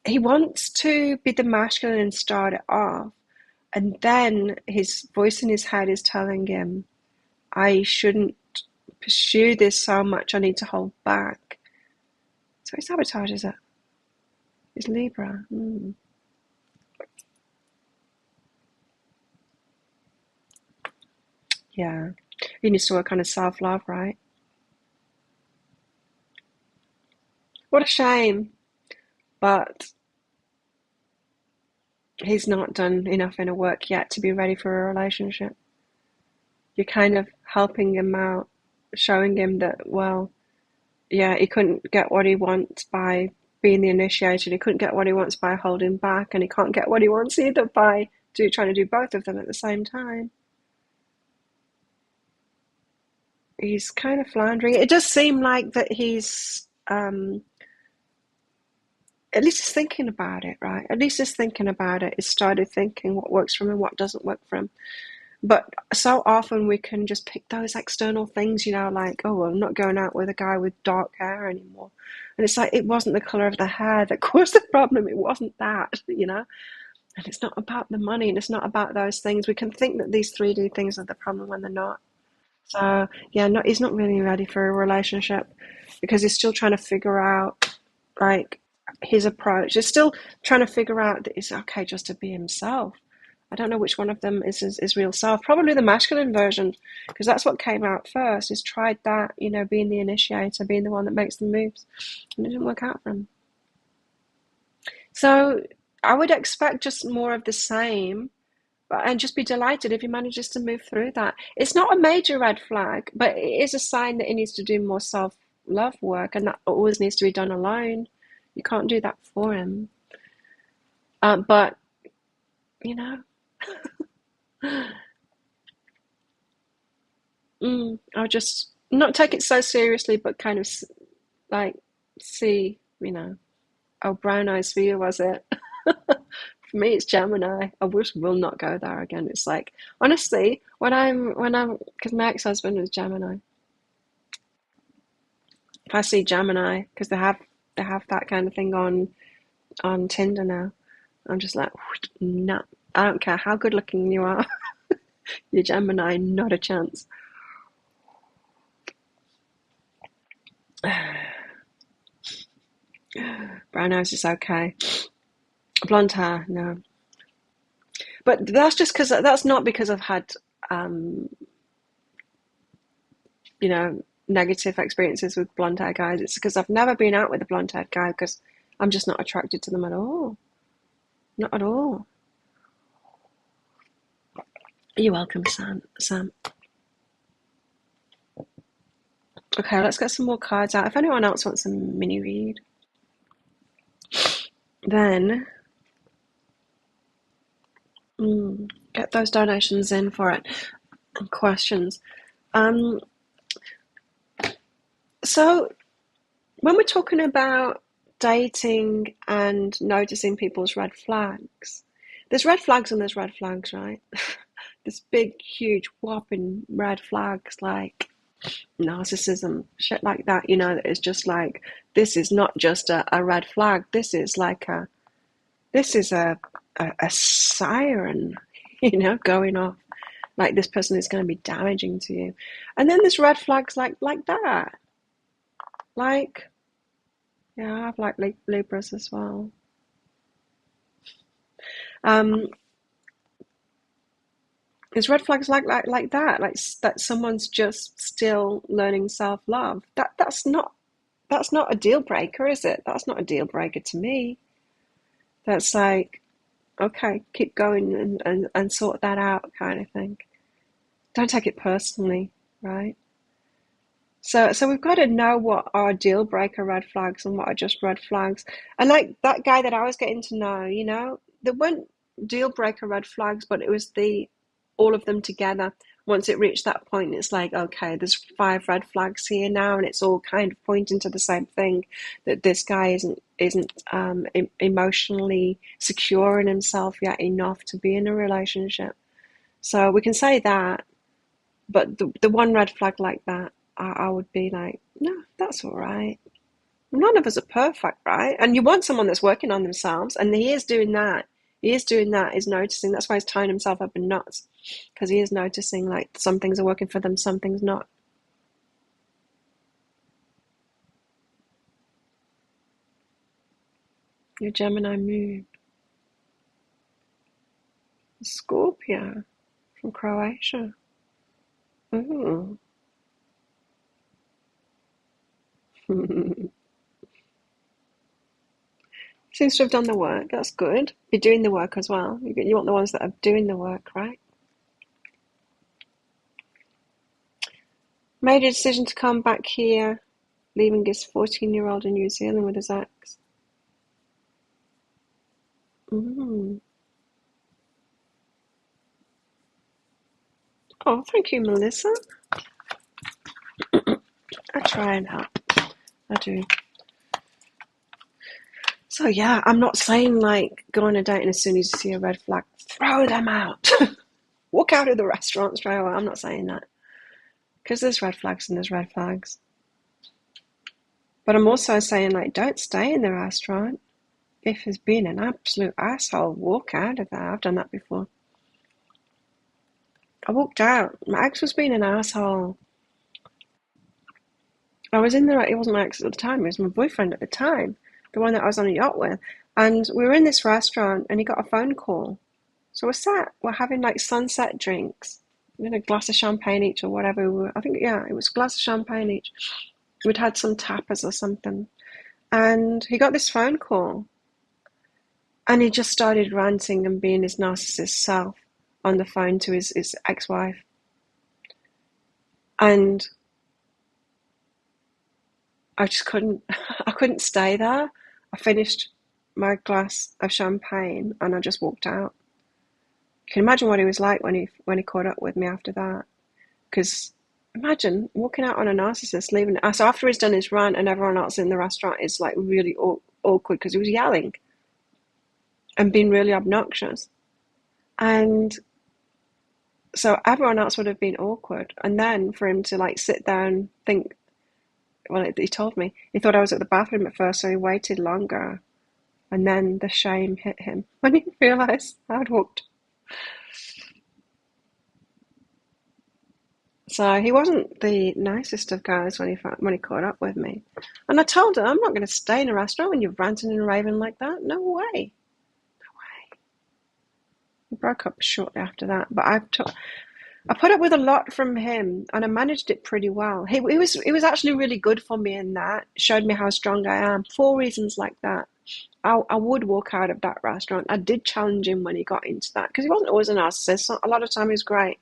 He wants to be the masculine and start it off, and then his voice in his head is telling him, I shouldn't pursue this so much, I need to hold back. So he sabotages it. He's Libra. Yeah. He needs to work on his self-love, right? What a shame. But he's not done enough inner work yet to be ready for a relationship. You're kind of helping him out, showing him that, well, yeah, he couldn't get what he wants by being the initiator. He couldn't get what he wants by holding back, and he can't get what he wants either by trying to do both of them at the same time. He's kind of floundering. It does seem like that he's, at least he's thinking about it, right? At least he's thinking about it. He's started thinking what works for him and what doesn't work for him. But so often we can just pick those external things, like, oh, well, I'm not going out with a guy with dark hair anymore. And it's like, it wasn't the color of the hair that caused the problem. It wasn't that. And it's not about the money, and it's not about those things. We can think that these 3D things are the problem when they're not. So, yeah, he's not really ready for a relationship because he's still trying to figure out, like, his approach. He's still trying to figure out that it's okay just to be himself. I don't know which one of them is his real self. Probably the masculine version, because that's what came out first. He's tried that, being the initiator, being the one that makes the moves, and it didn't work out for him. So I would expect just more of the same, and just be delighted if he manages to move through that. It's not a major red flag, but it is a sign that he needs to do more self-love work, and that always needs to be done alone. You can't do that for him. But, I'll just not take it so seriously, but kind of like see, oh, brown eyes for you, was it? For me, it's Gemini. I will not go there again. It's like, honestly, because my ex-husband was Gemini. If I see Gemini, because they have that kind of thing on Tinder now, I'm just like, no, I don't care how good looking you are. You're Gemini, not a chance. Brown eyes is okay. Blonde hair, no. But that's not because I've had, negative experiences with blonde hair guys. It's because I've never been out with a blonde haired guy because I'm just not attracted to them at all. Not at all. You're welcome, Sam. Okay, let's get some more cards out. If anyone else wants a mini read, then get those donations in for it and questions. So when we're talking about dating and noticing people's red flags, there's red flags and there's red flags, right? There's big, huge, whopping red flags like narcissism, shit like that, that is just like, this is not just a red flag. This is a a siren, you know, going off. Like this person is going to be damaging to you. And then there's red flags like that. Like, yeah, I have like Libras as well. Um, there's red flags like that, like that someone's just still learning self-love. That's not a deal breaker, is it? That's not a deal breaker to me. That's like, okay, keep going and sort that out kind of thing. Don't take it personally, right? So we've got to know what are deal breaker red flags and what are just red flags. And like that guy that I was getting to know, you know, there weren't deal breaker red flags, but it was the all of them together. Once it reached that point, it's like, okay, there's 5 red flags here now, and it's all kind of pointing to the same thing, that this guy isn't emotionally secure in himself yet enough to be in a relationship. So we can say that, but the one red flag like that, I would be like, no, that's all right. None of us are perfect, right? And you want someone that's working on themselves, and he is doing that. He is doing that, he's noticing. That's why he's tying himself up in knots, because he is noticing like some things are working for them, some things not. Your Gemini moon. Scorpio from Croatia. Ooh. Seems to have done the work. That's good. You're doing the work as well. You want the ones that are doing the work, right? Made a decision to come back here, leaving his 14-year-old in New Zealand with his ex. Mm. Oh, thank you, Melissa. I try and help. I do. So yeah, I'm not saying like go on a date and as soon as you see a red flag, throw them out. Walk out of the restaurant straight away. I'm not saying that. Because there's red flags and there's red flags. But I'm also saying like don't stay in the restaurant. If he's been an absolute asshole, walk out of there. I've done that before. I walked out. My ex was being an asshole. I was in there, it wasn't my ex at the time, it was my boyfriend at the time, the one that I was on a yacht with. And we were in this restaurant and he got a phone call. So we're having like sunset drinks, a glass of champagne each or whatever. I think, yeah, it was a glass of champagne each. We'd had some tapas or something. And he got this phone call and he just started ranting and being his narcissist self on the phone to his ex-wife. And I just I couldn't stay there. I finished my glass of champagne and I just walked out. You can imagine what he was like when he caught up with me after that. Because imagine walking out on a narcissist, leaving. So after he's done his rant and everyone else in the restaurant is like really awkward because he was yelling and being really obnoxious. And so everyone else would have been awkward. And then for him to like sit there and think, well, he told me he thought I was at the bathroom at first, so he waited longer, and then the shame hit him when he realised I'd walked. So he wasn't the nicest of guys when he caught up with me, and I told him I'm not going to stay in a restaurant when you're ranting and raving like that. No way, no way. We broke up shortly after that, but I put up with a lot from him, and I managed it pretty well. He was actually really good for me in that. Showed me how strong I am. 4 reasons like that. I would walk out of that restaurant. I did challenge him when he got into that, because he wasn't always a narcissist. A lot of time he was great.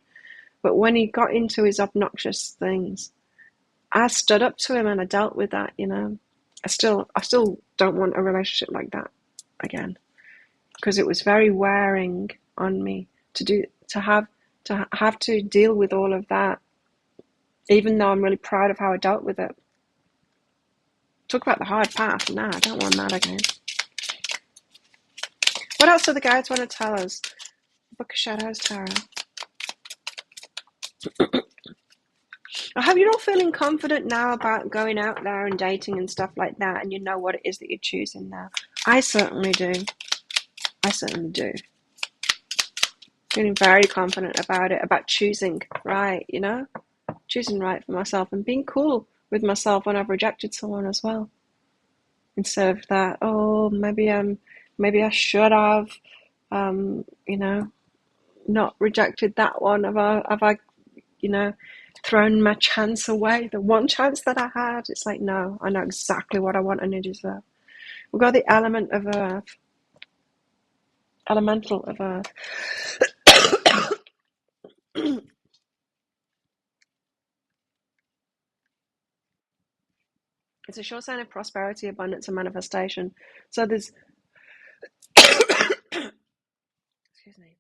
But when he got into his obnoxious things, I stood up to him and I dealt with that, you know. I still don't want a relationship like that again, because it was very wearing on me to have to deal with all of that, even though I'm really proud of how I dealt with it. Talk about the hard path. Nah, I don't want that again. What else do the guides want to tell us? Book of Shadows Tarot. I hope you're all feeling confident now about going out there and dating and stuff like that, and you know what it is that you're choosing now. I certainly do. I certainly do. Feeling very confident about it, about choosing right, choosing right for myself and being cool with myself when I've rejected someone as well. Instead of that, oh, maybe I should have, not rejected that one. Have I, thrown my chance away? The one chance that I had. It's like, no, I know exactly what I want and I deserve. We've got the element of earth, elemental of earth. It's a sure sign of prosperity, abundance, and manifestation. So there's, excuse me,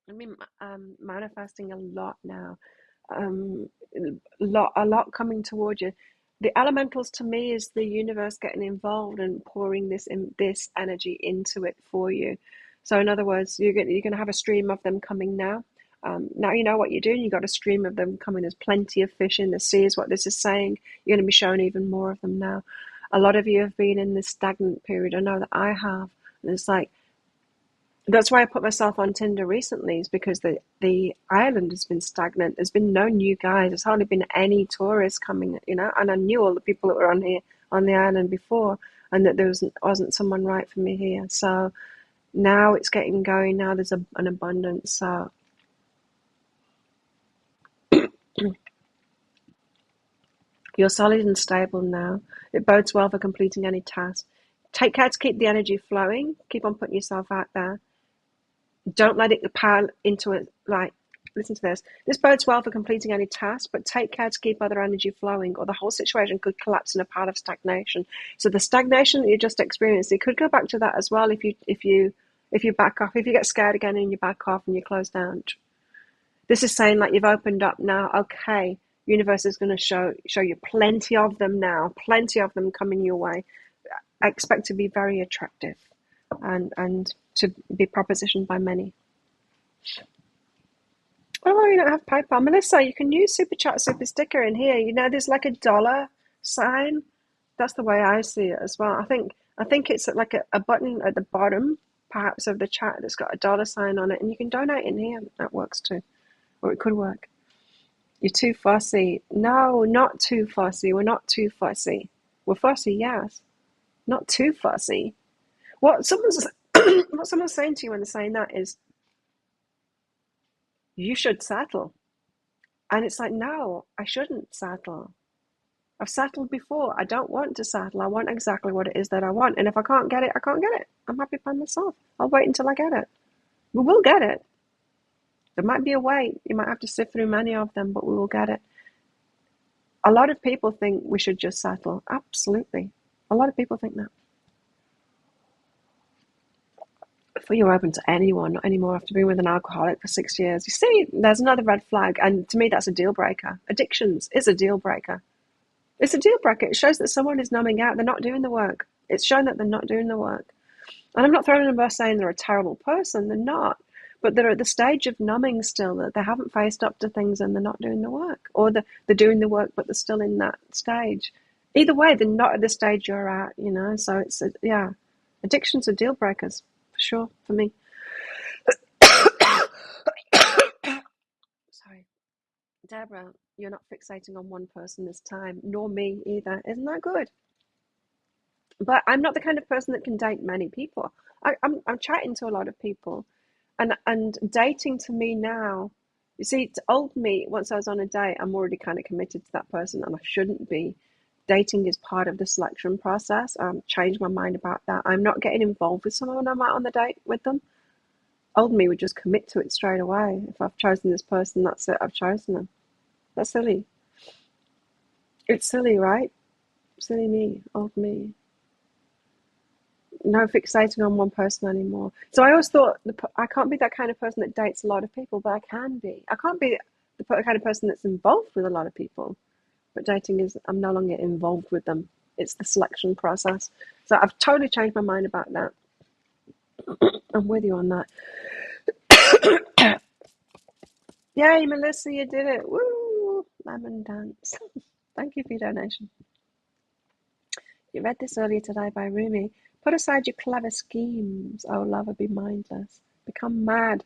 I mean, manifesting a lot now, a lot coming toward you. The elementals to me is the universe getting involved and pouring this energy into it for you. So in other words, you're going to have a stream of them coming now. Now you know what you're doing. You've got a stream of them coming. There's plenty of fish in the sea, is what this is saying. You're going to be shown even more of them now. A lot of you have been in this stagnant period. I know that I have. And it's like, that's why I put myself on Tinder recently, is because the island has been stagnant. There's been no new guys. There's hardly been any tourists coming, and I knew all the people that were on here on the island before, and that there wasn't someone right for me here. So now it's getting going. Now there's an abundance. So you're solid and stable now. It bodes well for completing any task. Take care to keep the energy flowing. Keep on putting yourself out there. Don't let it pile into it. Like, listen to this. This bodes well for completing any task, but take care to keep other energy flowing, or the whole situation could collapse in a pile of stagnation. So the stagnation that you just experienced, it could go back to that as well if you back off, if you get scared again and you back off and you close down. This is saying like you've opened up now. Okay, universe is going to show you plenty of them now, plenty of them coming your way. I expect to be very attractive and to be propositioned by many. Oh, you don't have PayPal. Melissa, you can use Super Chat, Super Sticker in here. There's like a dollar sign. That's the way I see it as well. I think it's like a button at the bottom, perhaps, of the chat that's got a dollar sign on it, and you can donate in here. That works too. Or it could work. You're too fussy. No, not too fussy. We're not too fussy. We're fussy, yes. Not too fussy. What someone's saying to you when they're saying that is, you should settle. And it's like, no, I shouldn't settle. I've settled before. I don't want to settle. I want exactly what it is that I want. And if I can't get it, I can't get it. I'm happy by myself. I'll wait until I get it. We will get it. There might be a wait. You might have to sift through many of them, but we will get it. A lot of people think we should just settle. Absolutely. A lot of people think that. Before you're open to anyone, not anymore after being with an alcoholic for 6 years. You see, there's another red flag. And to me, that's a deal breaker. Addictions is a deal breaker. It's a deal breaker. It shows that someone is numbing out. They're not doing the work. It's showing that they're not doing the work. And I'm not throwing them by saying they're a terrible person. They're not. But they're at the stage of numbing still, that they haven't faced up to things and they're not doing the work. Or they're doing the work, but they're still in that stage. Either way, they're not at the stage you're at, So it's, addictions are deal breakers, for sure, for me. Sorry. Deborah, you're not fixating on one person this time, nor me either. Isn't that good? But I'm not the kind of person that can date many people. I'm chatting to a lot of people, and dating to me now, you see, to old me, once I was on a date, I'm already kind of committed to that person, and I shouldn't be. Dating is part of the selection process. Changed my mind about that. I'm not getting involved with someone when I'm out on the date with them. Old me would just commit to it straight away. If I've chosen this person, that's it. I've chosen them. That's silly. It's silly, right? Silly me, old me. No fixating on one person anymore. So I always thought I can't be that kind of person that dates a lot of people, but I can be. I can't be the kind of person that's involved with a lot of people, but dating is, I'm no longer involved with them. It's the selection process. So I've totally changed my mind about that. I'm with you on that. Yay, Melissa, you did it. Woo! Lemon dance. Thank you for your donation. You read this earlier today by Rumi. Put aside your clever schemes, O lover, be mindless. Become mad,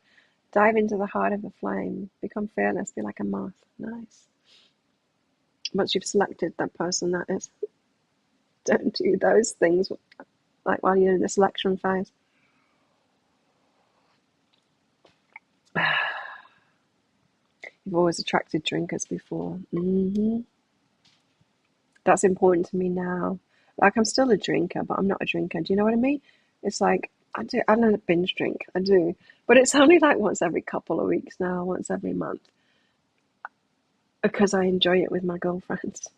dive into the heart of the flame. Become fearless, be like a moth. Nice. Once you've selected that person, that is. Don't do those things like while you're in the selection phase. You've always attracted drinkers before. That's important to me now. Like, I'm still a drinker, but I'm not a drinker. Do you know what I mean? It's like, I don't binge drink. I do. But it's only like once every couple of weeks now, once every month. Because I enjoy it with my girlfriends.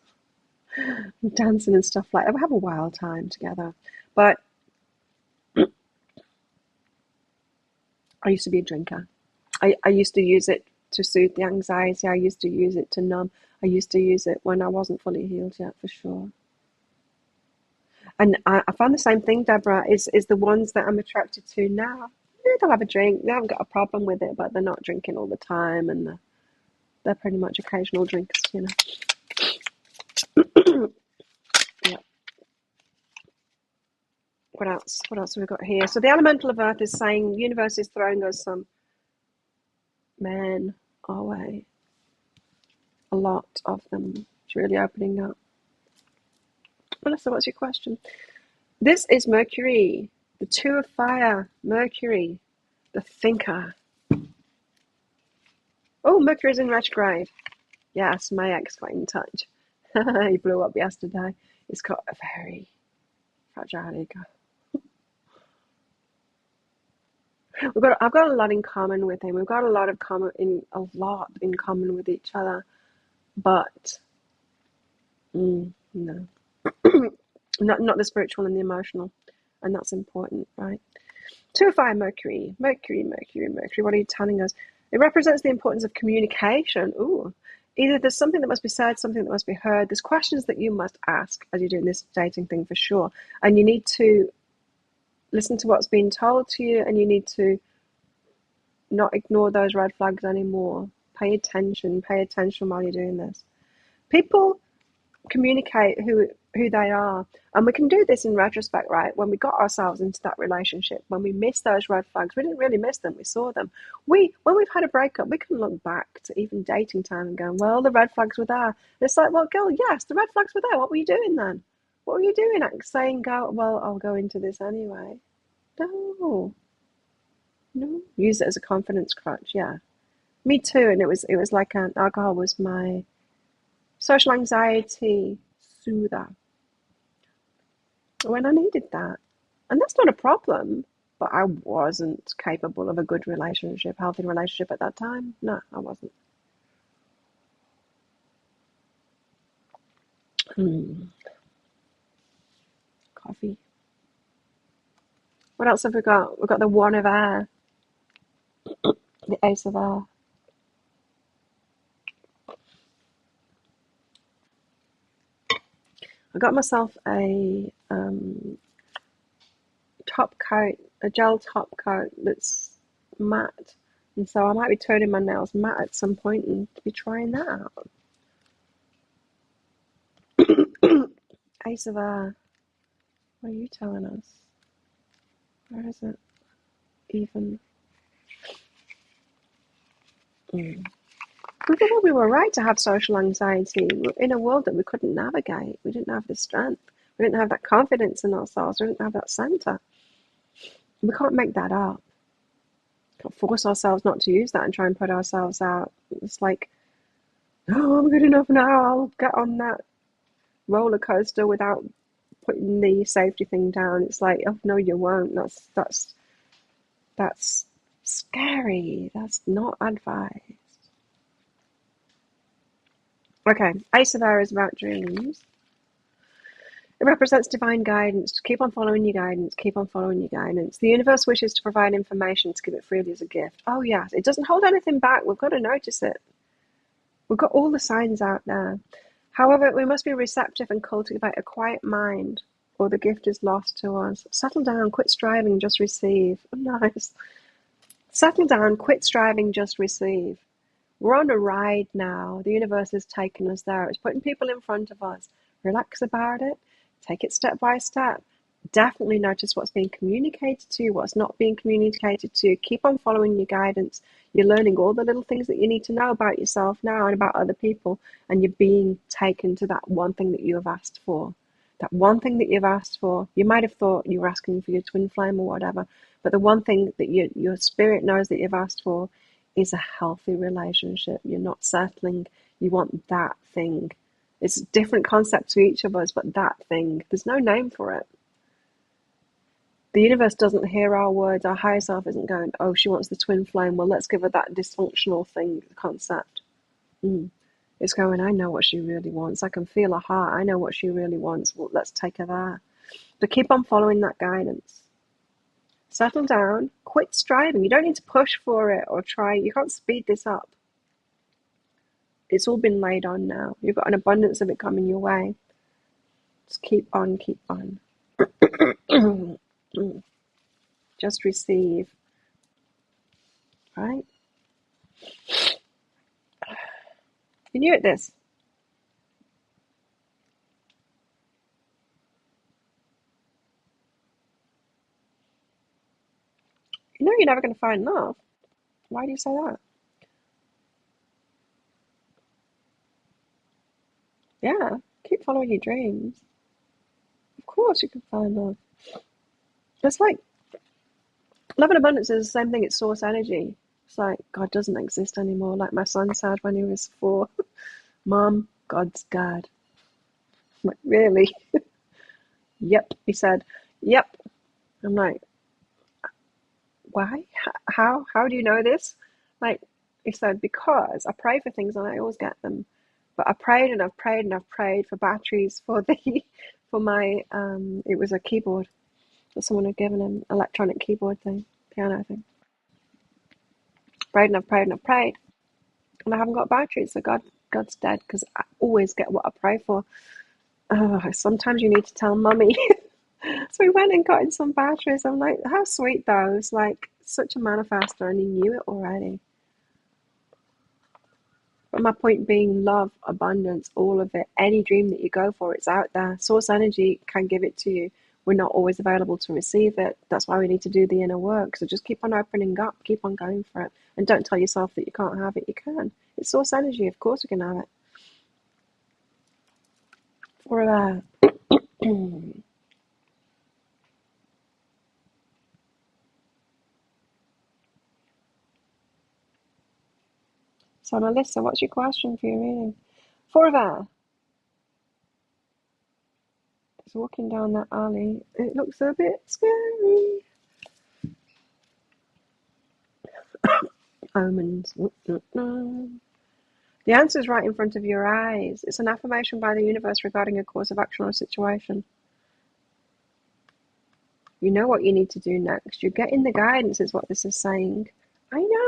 Dancing and stuff like that. We have a wild time together. But I used to be a drinker. I used to use it to soothe the anxiety. I used to use it to numb. I used to use it when I wasn't fully healed yet, for sure. And I found the same thing, Deborah, is the ones that I'm attracted to now. Yeah, they'll have a drink. They haven't got a problem with it, but they're not drinking all the time, and they're pretty much occasional drinkers, you know. Yeah. What else? What else have we got here? So the elemental of earth is saying the universe is throwing us some men our way. A lot of them. It's really opening up. Melissa, what's your question? This is Mercury, the two of fire. Mercury, the thinker. Oh, Mercury's in retrograde. Yes, my ex got in touch. He blew up yesterday. He's got a very fragile ego. I've got a lot in common with him. We've got a lot in common with each other. But no, not the spiritual and the emotional, and that's important, right? Two of fire, Mercury. What are you telling us? It represents the importance of communication. Ooh. Either there's something that must be said, something that must be heard. There's questions that you must ask as you're doing this dating thing, for sure. And you need to listen to what's being told to you, and you need to not ignore those red flags anymore. Pay attention while you're doing this. People communicate who they are, and we can do this in retrospect, right? When we got ourselves into that relationship, when we missed those red flags, we didn't really miss them, we saw them. When we've had a breakup, we can look back to even dating time and go, well, the red flags were there. And it's like, well, girl, yes, the red flags were there. What were you doing then? What were you doing? Saying, well, I'll go into this anyway. No, use it as a confidence crutch. Yeah, me too. And it was like alcohol was my social anxiety soother when I needed that. And that's not a problem, but I wasn't capable of a good relationship, healthy relationship at that time. No, I wasn't. Coffee. What else have we got? We've got the one of air, the ace of air. I got myself a top coat, a gel top coat that's matte, and so I might be turning my nails matte at some point and be trying that out. Ace of air. What are you telling us? Where is it? Even. We thought we were right to have social anxiety in a world that we couldn't navigate. We didn't have the strength. We didn't have that confidence in ourselves. We didn't have that center. We can't make that up. We can't force ourselves not to use that and try and put ourselves out. It's like, oh, I'm good enough now. I'll get on that roller coaster without putting the safety thing down. It's like, oh no, you won't. That's scary. That's not advice. Okay, Ace of Air is about dreams. It represents divine guidance. Keep on following your guidance. Keep on following your guidance. The universe wishes to provide information to give it freely as a gift. Oh yes, it doesn't hold anything back. We've got to notice it. We've got all the signs out there. However, we must be receptive and cultivate a quiet mind, or the gift is lost to us. Settle down, quit striving, just receive. Oh, nice. Settle down, quit striving, just receive. We're on a ride now. The universe is taking us there. It's putting people in front of us. Relax about it. Take it step by step. Definitely notice what's being communicated to you, what's not being communicated to you. Keep on following your guidance. You're learning all the little things that you need to know about yourself now and about other people, and you're being taken to that one thing that you have asked for. That one thing that you've asked for. You might have thought you were asking for your twin flame or whatever, but the one thing that your spirit knows that you've asked for is a healthy relationship. You're not settling. You want that thing. It's a different concept to each of us, but that thing, there's no name for it. The universe doesn't hear our words. Our higher self isn't going, oh, she wants the twin flame. Well, let's give her that dysfunctional thing concept. It's going, I know what she really wants. I can feel her heart. I know what she really wants. Well, let's take her there. But keep on following that guidance. Settle down. Quit striving. You don't need to push for it or try. You can't speed this up. It's all been laid on now. You've got an abundance of it coming your way. Just keep on, keep on. Just receive. Right? You knew it, this. You know you're never going to find love. Why do you say that? Yeah, keep following your dreams. Of course you can find love. It's like love and abundance is the same thing. It's source energy. It's like God doesn't exist anymore. Like my son said when he was 4, Mom, God's God. I'm like, really? Yep. He said, yep. I'm like, why? How do you know this? Like, he said, because I pray for things and I always get them. But I prayed and I've prayed and I've prayed for batteries for my it was a keyboard that someone had given him, electronic keyboard thing, piano thing. Prayed and I've prayed and I've prayed, and I haven't got batteries. So God's dead because I always get what I pray for. Oh, sometimes you need to tell mummy. So we went and got in some batteries. I'm like, how sweet though. It's like such a manifester, and he knew it already. But my point being, love, abundance, all of it, any dream that you go for, it's out there. Source energy can give it to you. We're not always available to receive it. That's why we need to do the inner work. So just keep on opening up, keep on going for it. And don't tell yourself that you can't have it. You can. It's source energy. Of course we can have it. For So Melissa, what's your question for your reading? Forever. It's walking down that alley. It looks a bit scary. Omens. The answer is right in front of your eyes. It's an affirmation by the universe regarding a course of action or a situation. You know what you need to do next. You're getting the guidance is what this is saying. I know.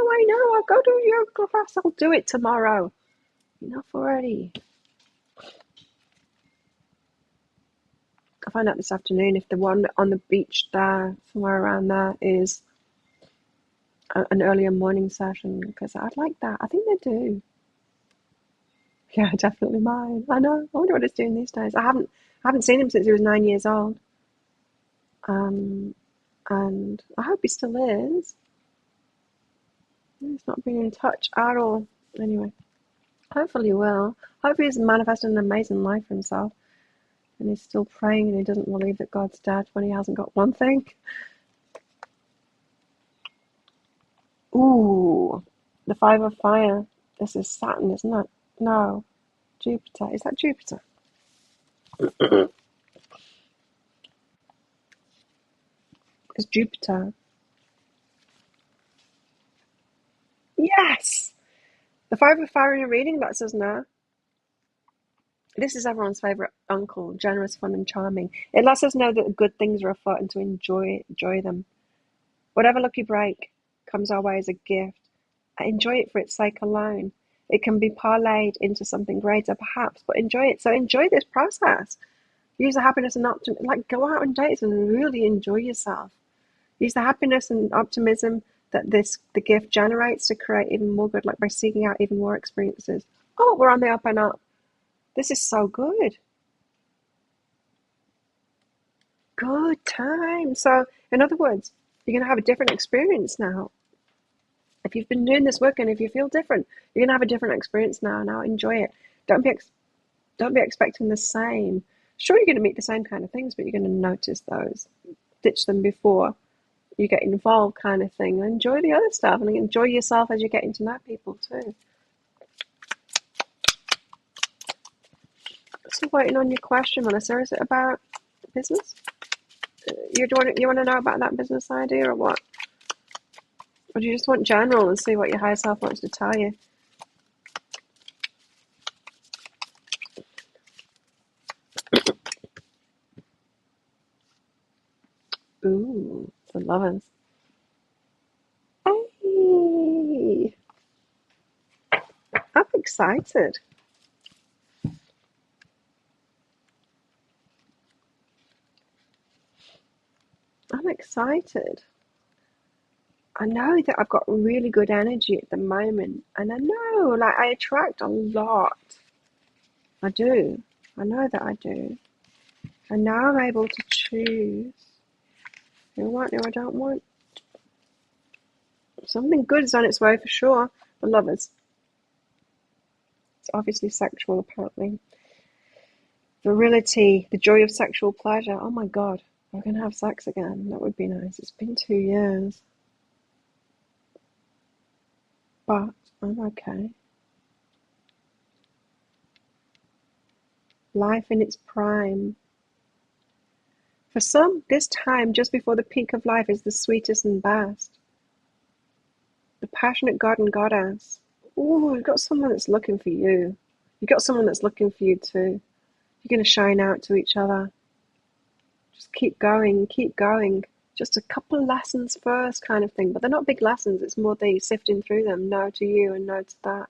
I'll go to yoga class. I'll do it tomorrow. Enough already. I'll find out this afternoon if the one on the beach there, somewhere around there, is an earlier morning session, because I'd like that. I think they do. Yeah, definitely mine. I know. I wonder what it's doing these days. I haven't seen him since he was 9 years old. And I hope he still is. He's not been in touch at all. Anyway, hopefully he will. Hopefully he's manifested an amazing life for himself. And he's still praying and he doesn't believe that God's dead when he hasn't got one thing. Ooh, the 5 of fire. This is Saturn, isn't it? No, Jupiter. Is that Jupiter? It's Jupiter. Yes! The 5 of fire in a reading, that says no. This is everyone's favourite uncle, generous, fun and charming. It lets us know that good things are afoot and to enjoy them. Whatever lucky break comes our way as a gift, enjoy it for its sake alone. It can be parlayed into something greater, perhaps, but enjoy it. So enjoy this process. Use the happiness and optimism. Like, go out on dates and really enjoy yourself. Use the happiness and optimism that the gift generates to create even more good, like by seeking out even more experiences. Oh, we're on the up and up. This is so good. good time. So, in other words, you're going to have a different experience now. If you've been doing this work and if you feel different, you're going to have a different experience now. Now, enjoy it. Don't be expecting the same. Sure, you're going to meet the same kind of things, but you're going to notice those. Ditch them before you get involved, kind of thing. And enjoy the other stuff and enjoy yourself as you're getting to know people too. Still waiting on your question, Melissa. Is it about business? You want to know about that business idea or what? Or do you just want general and see what your higher self wants to tell you? Ooh, the lovers. Hey, I'm excited. I'm excited. I know that I've got really good energy at the moment, and I know, like, I attract a lot. I do. I know that I do. And now I'm able to choose who I want, who I don't want. Something good is on its way for sure. The lovers. It's obviously sexual, apparently. Virility, the joy of sexual pleasure. Oh my God, we're going to have sex again. That would be nice. It's been 2 years. But I'm okay. Life in its prime. For some, this time just before the peak of life is the sweetest and best. The passionate god and goddess. Ooh, you've got someone that's looking for you. You've got someone that's looking for you too. You're going to shine out to each other. Just keep going, keep going. Just a couple of lessons first kind of thing. But they're not big lessons. It's more they sifting through them. No to you and no to that.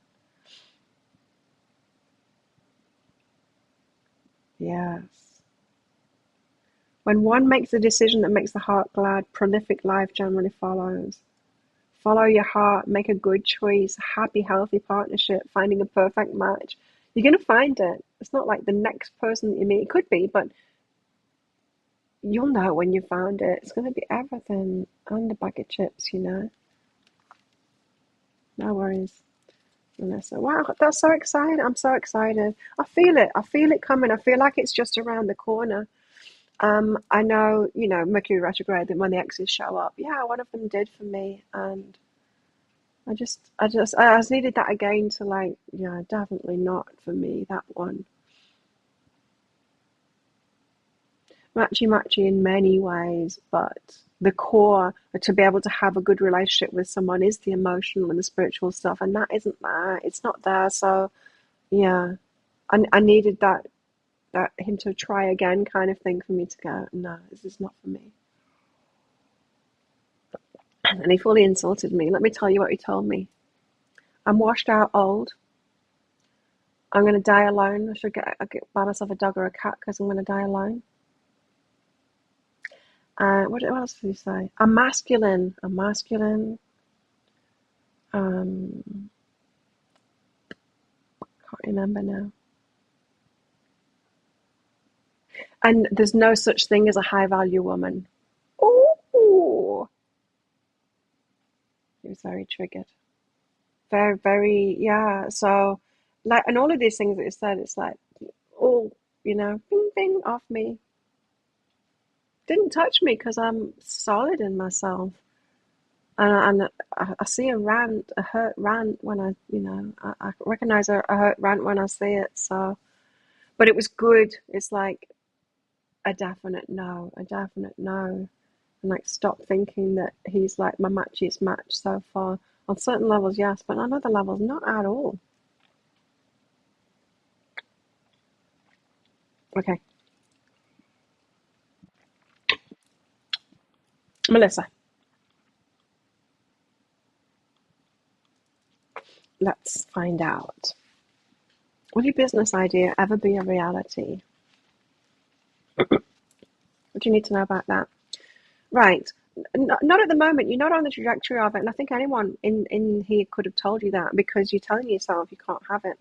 Yes. When one makes a decision that makes the heart glad, prolific life generally follows. Follow your heart, make a good choice, happy, healthy partnership, finding a perfect match. You're going to find it. It's not like the next person that you meet. It could be, but you'll know when you found it. It's going to be everything and a bag of chips, you know. No worries, Vanessa. Wow, that's so exciting. I'm so excited. I feel it. I feel it coming. I feel like it's just around the corner. I know, Mercury retrograde, when the exes show up. Yeah, one of them did for me, and I just needed that again to like, yeah, definitely not for me, that one. Matchy in many ways, but the core to be able to have a good relationship with someone is the emotional and the spiritual stuff, and that isn't there. It's not there. So yeah, I needed that him to try again kind of thing for me to go, no, this is not for me. And he fully insulted me. Let me tell you what he told me. I'm washed out old. I'm going to die alone. I should buy myself a dog or a cat because I'm going to die alone. What else did he say? I'm masculine. Can't remember now. And there's no such thing as a high value woman. Oh, he was very triggered. Very, very, yeah. So, like, and all of these things that he said, it's like, all, bing, bing, off me. Didn't touch me because I'm solid in myself. And I see a hurt rant when I recognize a hurt rant when I see it. So, but it was good. It's like a definite no, and like stop thinking that he's like my matchiest match so far. On certain levels, yes, but on other levels, not at all. Okay, Melissa, let's find out. Will your business idea ever be a reality? What do you need to know about that? Right. Not at the moment. You're not on the trajectory of it. And I think anyone in here could have told you that because you're telling yourself you can't have it.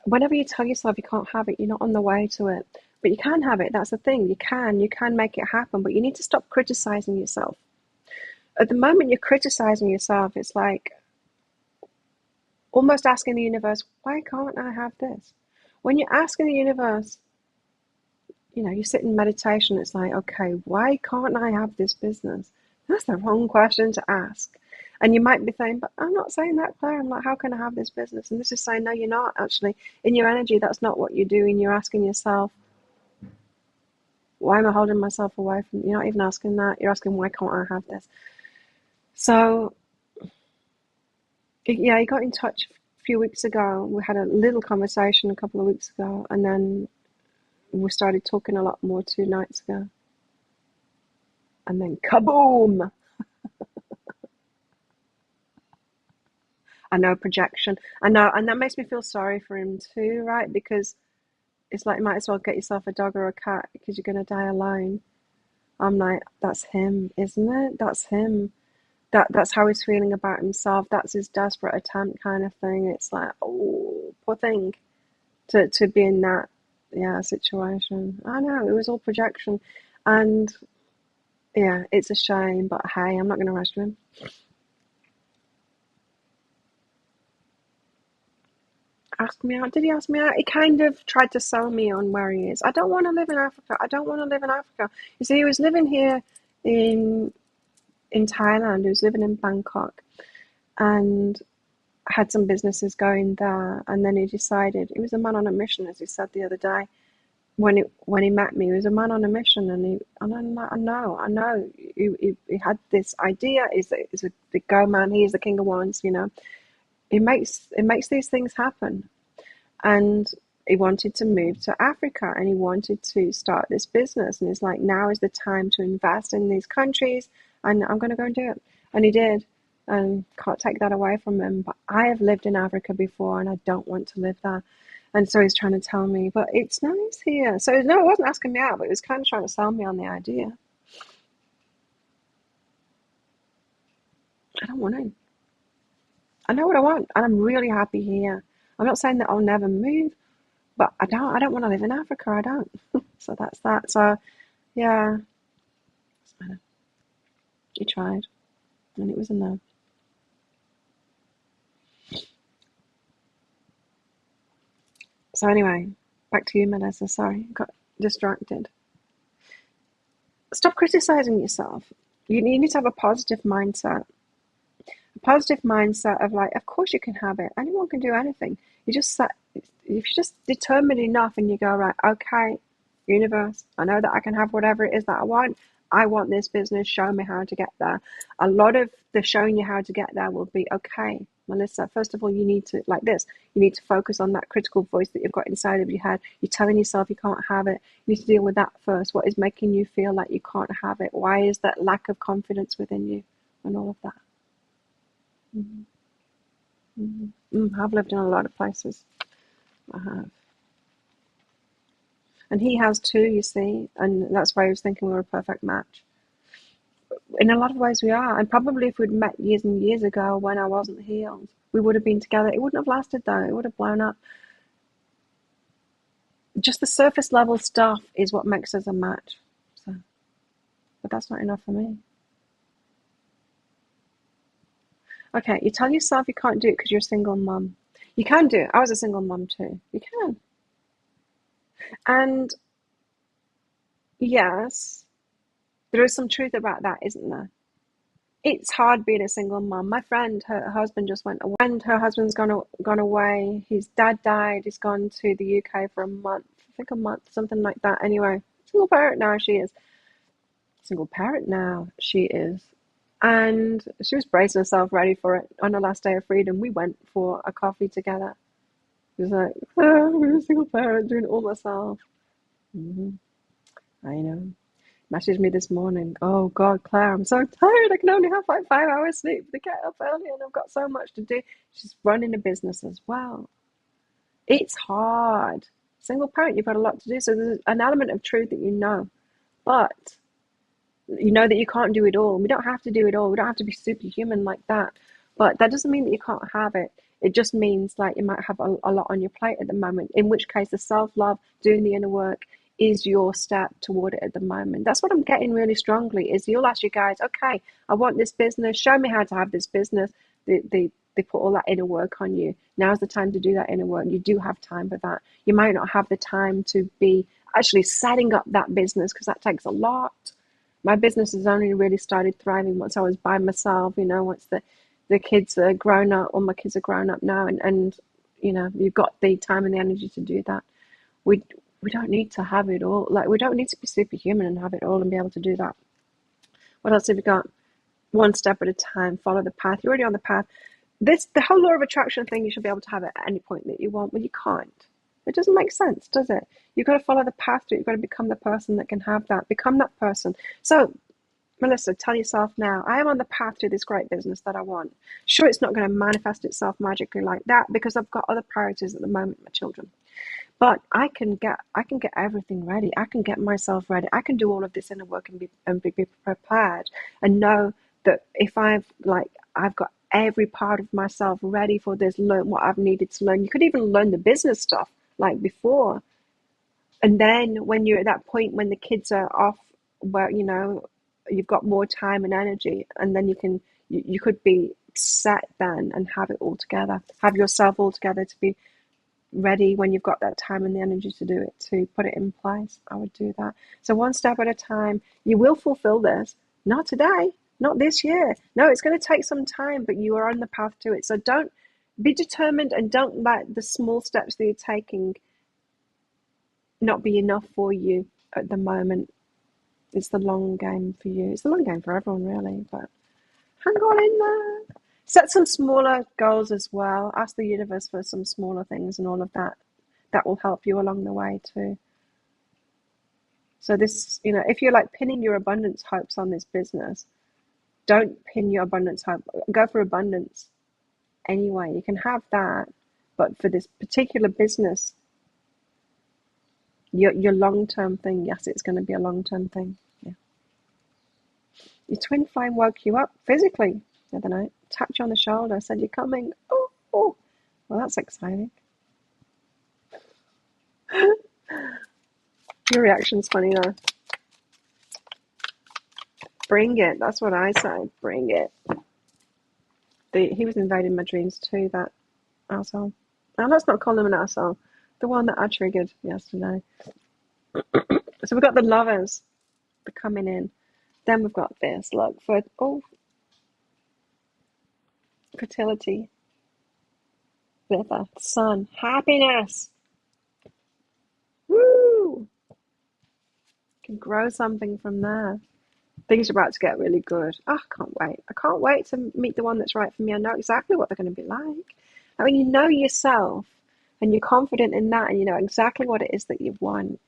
Whenever you tell yourself you can't have it, you're not on the way to it. But you can have it. That's the thing. You can make it happen, but you need to stop criticizing yourself. At the moment you're criticizing yourself, it's like almost asking the universe, why can't I have this? When you're asking the universe, you sit in meditation, it's like, okay, why can't I have this business? That's the wrong question to ask. And you might be saying, but I'm not saying that, Claire. I'm like, how can I have this business? And this is saying, no, you're not actually. In your energy, that's not what you're doing. You're asking yourself, why am I holding myself away from, you're not even asking that. You're asking, why can't I have this? So, yeah, he got in touch a few weeks ago. We had a little conversation a couple of weeks ago, and then we started talking a lot more 2 nights ago. And then kaboom! I know, projection. I know, and that makes me feel sorry for him too, right? Because it's like you might as well get yourself a dog or a cat because you're going to die alone. I'm like, that's him, isn't it? That's him. That's how he's feeling about himself. That's his desperate attempt kind of thing. It's like, oh, poor thing to be in that situation. I know, it was all projection. And yeah, it's a shame, but hey, I'm not going to rush to him. Ask me out. Did he ask me out? He kind of tried to sell me on where he is. I don't want to live in Africa. I don't want to live in Africa. You see, he was living here in Thailand. He was living in Bangkok and had some businesses going there. And then he decided, he was a man on a mission, as he said the other day. When he met me, he was a man on a mission, and I'm like, I know. He had this idea. He's a big go man. He is the king of wands, It makes these things happen. And he wanted to move to Africa, and he wanted to start this business. And it's like, now is the time to invest in these countries, and I'm going to go and do it. And he did, and can't take that away from him. But I have lived in Africa before, and I don't want to live there. And so he's trying to tell me, but it's nice here. So no, it wasn't asking me out, but it was kind of trying to sell me on the idea. I don't want to. I know what I want, and I'm really happy here. I'm not saying that I'll never move, but I don't want to live in Africa. I don't. So that's that. So yeah, he tried, and it was a no. So anyway, back to you, Melissa. Sorry, got distracted. Stop criticizing yourself. You need to have a positive mindset. A positive mindset of like, of course you can have it. Anyone can do anything. If you're just determined enough and you go, right, okay, universe, I know that I can have whatever it is that I want. I want this business. Show me how to get there. A lot of the showing you how to get there will be, okay, Melissa, first of all, you need to, like this, you need to focus on that critical voice that you've got inside of your head. You're telling yourself you can't have it. You need to deal with that first. What is making you feel like you can't have it? Why is that lack of confidence within you? And all of that. I've lived in a lot of places. I have. And he has too, you see. And that's why I was thinking we were a perfect match. In a lot of ways we are. And probably if we'd met years and years ago when I wasn't healed, we would have been together. It wouldn't have lasted though. It would have blown up. Just the surface level stuff is what makes us a match. So, but that's not enough for me. Okay, you tell yourself you can't do it because you're a single mum. You can do it. I was a single mum too. You can. And yes, there is some truth about that, isn't there? It's hard being a single mum. My friend, her husband just went away. And her husband's gone away. His dad died. He's gone to the UK for a month. I think a month, something like that. Anyway, single parent now she is. Single parent now she is. And she was bracing herself ready for it. On her last day of freedom, we went for a coffee together. It was like, we're a single parent doing it all myself. I know. Messaged me this morning. Oh God, Claire, I'm so tired. I can only have like 5 hours sleep to get up early, and I've got so much to do. She's running a business as well. It's hard. Single parent, you've got a lot to do. So there's an element of truth that you know, but you know that you can't do it all. We don't have to do it all. We don't have to be superhuman like that. But that doesn't mean that you can't have it. It just means like you might have a lot on your plate at the moment, in which case the self-love, doing the inner work is your step toward it at the moment. That's what I'm getting really strongly, is you'll ask you guys, okay, I want this business, show me how to have this business. They put all that inner work on you. Now's the time to do that inner work. You do have time for that. You might not have the time to be actually setting up that business, because that takes a lot. My business has only really started thriving once I was by myself, once the kids are grown up, or my kids are grown up now, and you've got the time and the energy to do that. We don't need to have it all. Like, we don't need to be superhuman and have it all and be able to do that. What else have we got? One step at a time, follow the path. You're already on the path. The whole law of attraction thing, you should be able to have it at any point that you want. Well, you can't. It doesn't make sense, does it? You've got to follow the path to it. You've got to become the person that can have that. Become that person. So, Melissa, tell yourself now, I am on the path to this great business that I want. Sure, it's not going to manifest itself magically like that, because I've got other priorities at the moment, my children. But I can get everything ready. I can get myself ready. I can do all of this inner work and be prepared, and know that if I've got every part of myself ready for this, learn what I've needed to learn. You could even learn the business stuff like before. And then when you're at that point when the kids are off, where you've got more time and energy, and then you could be set then and have it all together. Have yourself all together to be ready when you've got that time and the energy to do it, to put it in place. I would do that. So one step at a time. You will fulfill this. Not today, not this year. No, it's going to take some time, but you are on the path to it. So don't be determined, and don't let the small steps that you're taking not be enough for you at the moment. It's the long game for you. It's the long game for everyone, really, but hang on in there. Set some smaller goals as well. Ask the universe for some smaller things and all of that. That will help you along the way too. So this, if you're like pinning your abundance hopes on this business, don't pin your abundance hope. Go for abundance anyway. You can have that, but for this particular business, your long-term thing, yes, it's going to be a long-term thing. Yeah. Your twin flame woke you up physically the other night. Tapped you on the shoulder, said you're coming. Oh, well, that's exciting. Your reaction's funny though. Bring it. That's what I say. Bring it. He was invading my dreams too, that asshole. Now, let's not call him an asshole. The one that I triggered yesterday. So we've got the lovers. They're coming in. Then we've got this. Look, fertility. With the sun. Happiness. Woo! Can grow something from there. Things are about to get really good. Oh, I can't wait. I can't wait to meet the one that's right for me. I know exactly what they're going to be like. I mean, you know yourself, and you're confident in that, and you know exactly what it is that you want.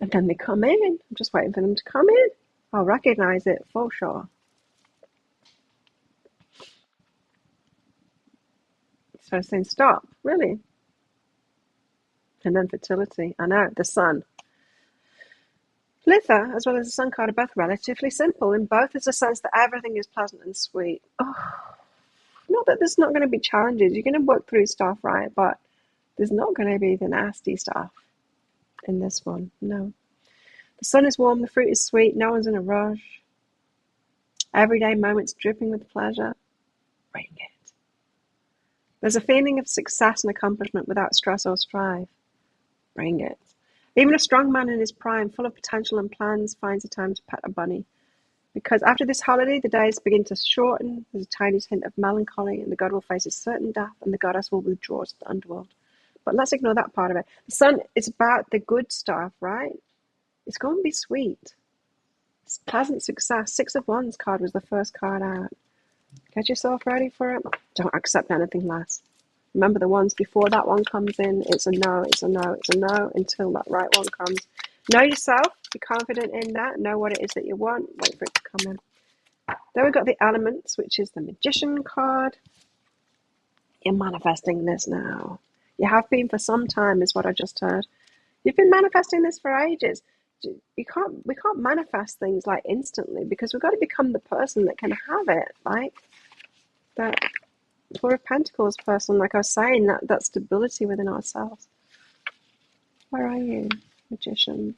And then they come in. I'm just waiting for them to come in. I'll recognize it for sure. So saying stop, really. And then fertility. I know, the sun. Litha, as well as the sun card, are both relatively simple. In both, there's a sense that everything is pleasant and sweet. Oh, not that there's not going to be challenges. You're going to work through stuff, right? But there's not going to be the nasty stuff in this one. No. The sun is warm. The fruit is sweet. No one's in a rush. Everyday moments dripping with pleasure. Bring it. There's a feeling of success and accomplishment without stress or strife. Bring it. Even a strong man in his prime, full of potential and plans, finds the time to pet a bunny. Because after this holiday, the days begin to shorten. There's a tiny hint of melancholy, and the god will face his certain death, and the goddess will withdraw to the underworld. But let's ignore that part of it. The sun is about the good stuff, right? It's going to be sweet. It's pleasant success. 6 of Wands card was the first card out. Get yourself ready for it. Don't accept anything less. Remember, the ones before that one comes in, it's a no, it's a no, it's a no, until that right one comes. Know yourself. Be confident in that. Know what it is that you want. Wait for it to come in. Then we've got the elements, which is the Magician card. You're manifesting this now. You have been for some time, is what I just heard. You've been manifesting this for ages. We can't manifest things like instantly, because we've got to become the person that can have it, like that. Four of Pentacles person, like I was saying, that stability within ourselves. Where are you, Magician?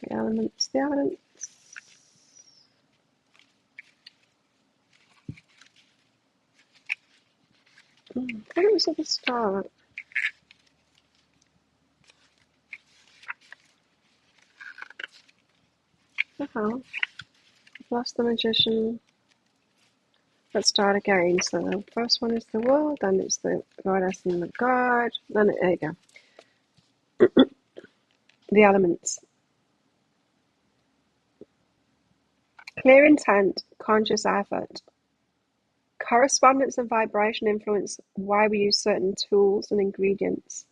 The elements, the elements. I thought it was at the start. Oh, I've lost the Magician. Let's start again. So the first one is the World, then it's the Goddess and the God. Then there you go. The elements. Clear intent, conscious effort. Correspondence and vibration influence why we use certain tools and ingredients.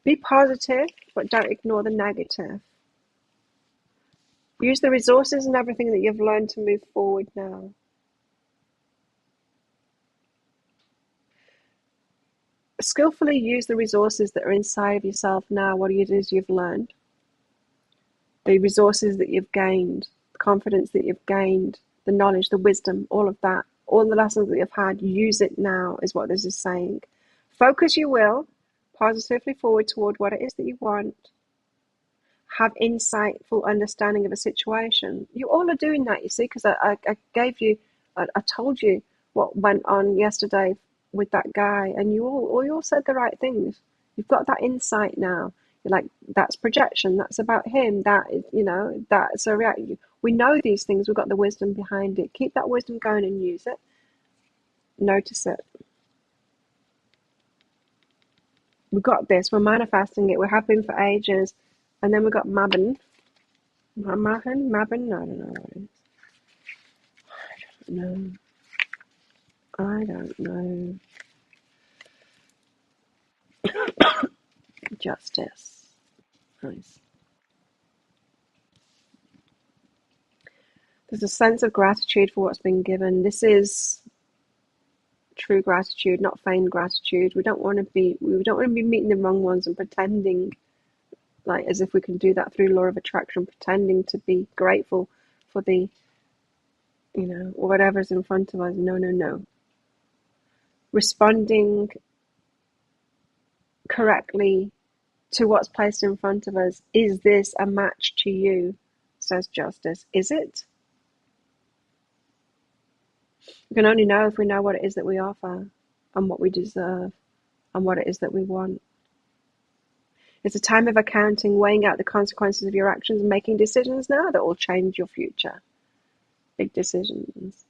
Be positive, but don't ignore the negative. Use the resources and everything that you've learned to move forward now. Skillfully use the resources that are inside of yourself now, what it is you've learned. The resources that you've gained, the confidence that you've gained, the knowledge, the wisdom, all of that, all the lessons that you've had, use it now is what this is saying. Focus your will positively forward toward what it is that you want. Have insightful understanding of a situation. You all are doing that, you see, because I gave you, I told you what went on yesterday with that guy, and you all said the right things. You've got that insight now. You're like, that's projection, that's about him, that is, that's a reality. We know these things, we've got the wisdom behind it. Keep that wisdom going and use it. Notice it. We've got this, we're manifesting it, we have been for ages. And then we got Mabon. Mabon? I don't know what it is. I don't know. Justice. Nice. There's a sense of gratitude for what's been given. This is true gratitude, not feigned gratitude. We don't want to be meeting the wrong ones and pretending like as if we can do that through law of attraction, pretending to be grateful for the, whatever's in front of us. No. Responding correctly to what's placed in front of us. Is this a match to you? Says Justice. Is it? We can only know if we know what it is that we offer and what we deserve and what it is that we want. It's a time of accounting, weighing out the consequences of your actions and making decisions now that will change your future. Big decisions.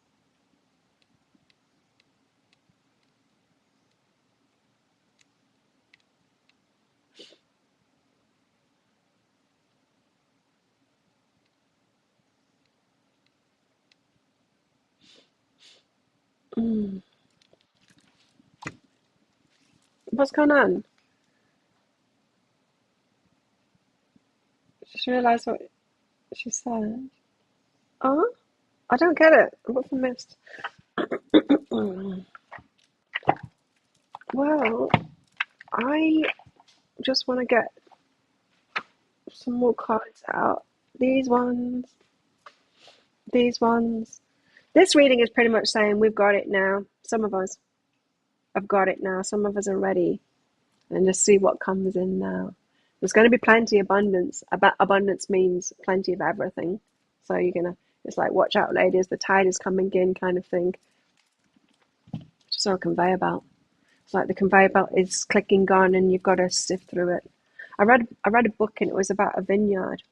What's going on? Just realised what she said. Oh, I don't get it. What's I missed? Well, I just want to get some more cards out. These ones. This reading is pretty much saying we've got it now. Some of us have got it now. Some of us are ready. And just see what comes in now. There's going to be plenty of abundance. Abundance means plenty of everything. So it's like, watch out, ladies, the tide is coming in kind of thing. Just saw a conveyor belt. It's like the conveyor belt is clicking on and you've got to sift through it. I read a book and it was about a vineyard.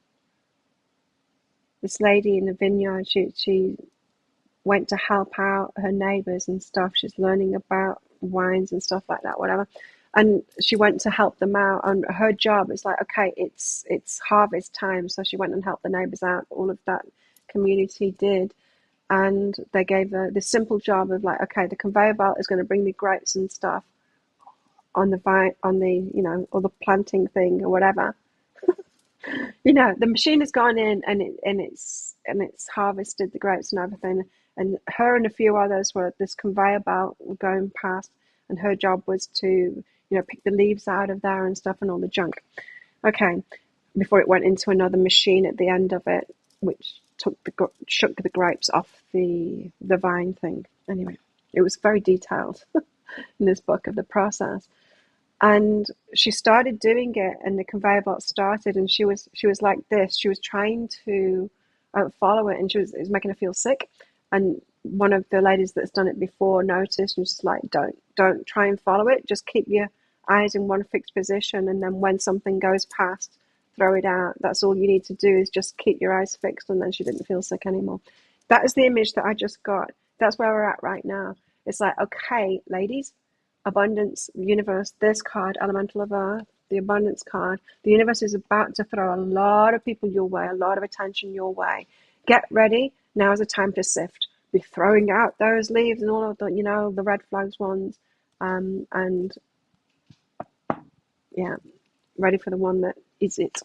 This lady in the vineyard, she went to help out her neighbors and stuff. She's learning about wines and stuff like that, whatever. And she went to help them out. And her job is like, okay, it's harvest time. So she went and helped the neighbors out. All of that community did. And they gave her the simple job of like, okay, the conveyor belt is going to bring the grapes and stuff on the vine, on the, or the planting thing or whatever. The machine has gone in and it's harvested the grapes and everything. And her and a few others were this conveyor belt were going past, and her job was to, pick the leaves out of there and stuff and all the junk. Okay, before it went into another machine at the end of it, which shook the grapes off the vine thing. Anyway, it was very detailed in this book of the process. And she started doing it, and the conveyor belt started, and she was like this. She was trying to follow it, and it was making her feel sick. And one of the ladies that's done it before noticed, and she's like, "Don't try and follow it. Just keep your eyes in one fixed position, and then when something goes past, throw it out. That's all you need to do is just keep your eyes fixed." And then she didn't feel sick anymore. That is the image that I just got. That's where we're at right now. It's like, okay, ladies, abundance, universe, this card, elemental of earth, the abundance card. The universe is about to throw a lot of people your way, a lot of attention your way. Get ready. Now is the time to sift. Be throwing out those leaves and all of the, the red flags ones. And yeah, ready for the one that is it.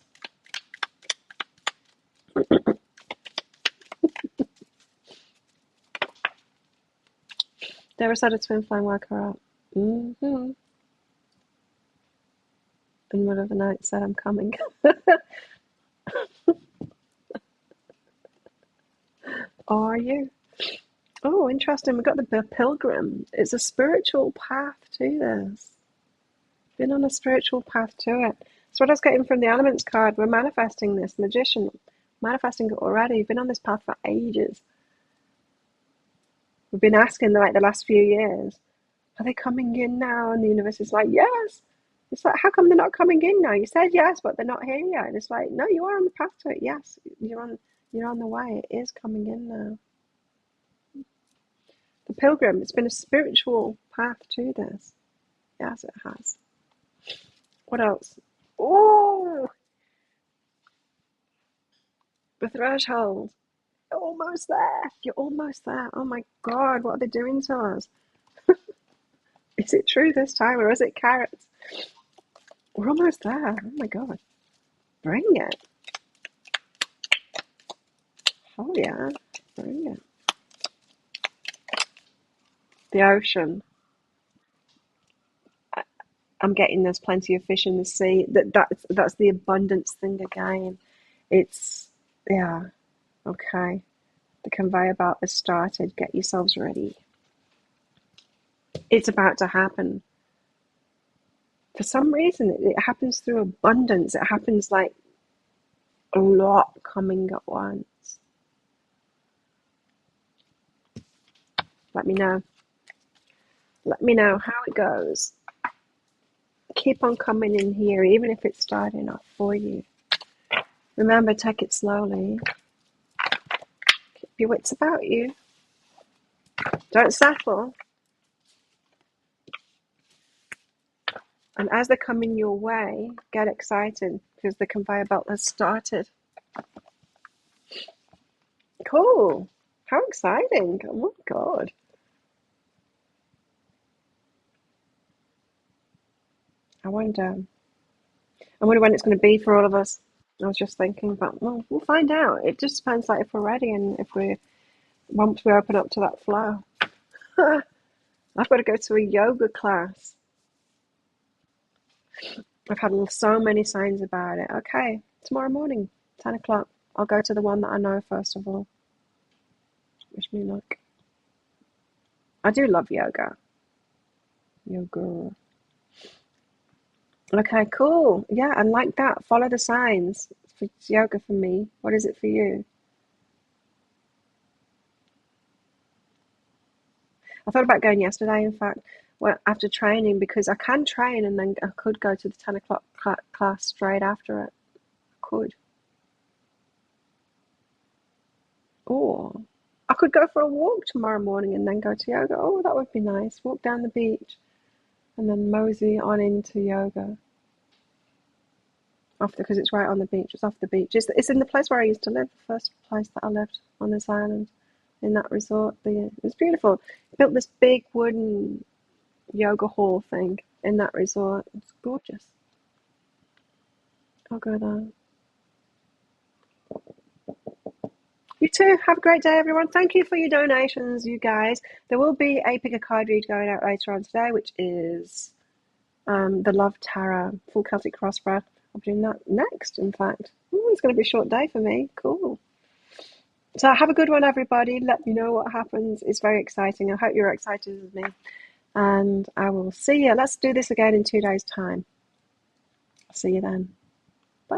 There said a twin flame woke her up. Mm-hmm. And one of the night said, "I'm coming." Are you? Oh, interesting. We've got the pilgrim. It's a spiritual path to this. Been on a spiritual path to it. That's what I was getting from the elements card. We're manifesting this. Magician. Manifesting it already. You've been on this path for ages. We've been asking like the last few years, are they coming in now? And the universe is like, yes. It's like, how come they're not coming in now? You said yes, but they're not here yet. And it's like, no, you are on the path to it. Yes, you're on the way. It is coming in now. The pilgrim, it's been a spiritual path to this. Yes, it has. What else? Oh, the threshold. You're almost there. You're almost there. Oh my God, what are they doing to us? Is it true this time, or is it carrots? We're almost there. Oh my God. Bring it. Oh yeah. Bring it. The ocean. I'm getting there's plenty of fish in the sea. That's the abundance thing again. It's yeah. Okay. The conveyor belt has started. Get yourselves ready. It's about to happen. For some reason, it happens through abundance. It happens like a lot coming at once. Let me know. Let me know how it goes. Keep on coming in here, even if it's starting off for you. Remember, take it slowly. Keep your wits about you. Don't settle. And as they're coming your way, get excited because the conveyor belt has started. Cool. How exciting. Oh my God. I wonder when it's going to be for all of us. I was just thinking, but well, we'll find out. It just depends, like if we're ready and once we open up to that flow. I've got to go to a yoga class. I've had so many signs about it. Okay, tomorrow morning, 10 o'clock. I'll go to the one that I know first of all. Wish me luck. I do love yoga. Yoga. Okay, cool. Yeah, and like that, follow the signs. It's yoga for me. What is it for you? I thought about going yesterday, in fact, well, after training, because I can train and then I could go to the 10 o'clock class straight after it. I could. Or I could go for a walk tomorrow morning and then go to yoga. Oh, that would be nice. Walk down the beach and then mosey on into yoga. Because it's right on the beach. It's off the beach. It's in the place where I used to live, the first place that I lived on this island, in that resort. It was beautiful. Built this big wooden yoga hall thing in that resort. It's gorgeous. I'll go there. You too. Have a great day, everyone. Thank you for your donations, you guys. There will be a pick a card read going out later on today, which is the Love Tarot, full Celtic crossbred. I'm doing that next, in fact. Ooh, it's going to be a short day for me. Cool. So have a good one, everybody. Let me know what happens. It's very exciting. I hope you're excited as me. And I will see you. Let's do this again in 2 days' time. See you then. Bye.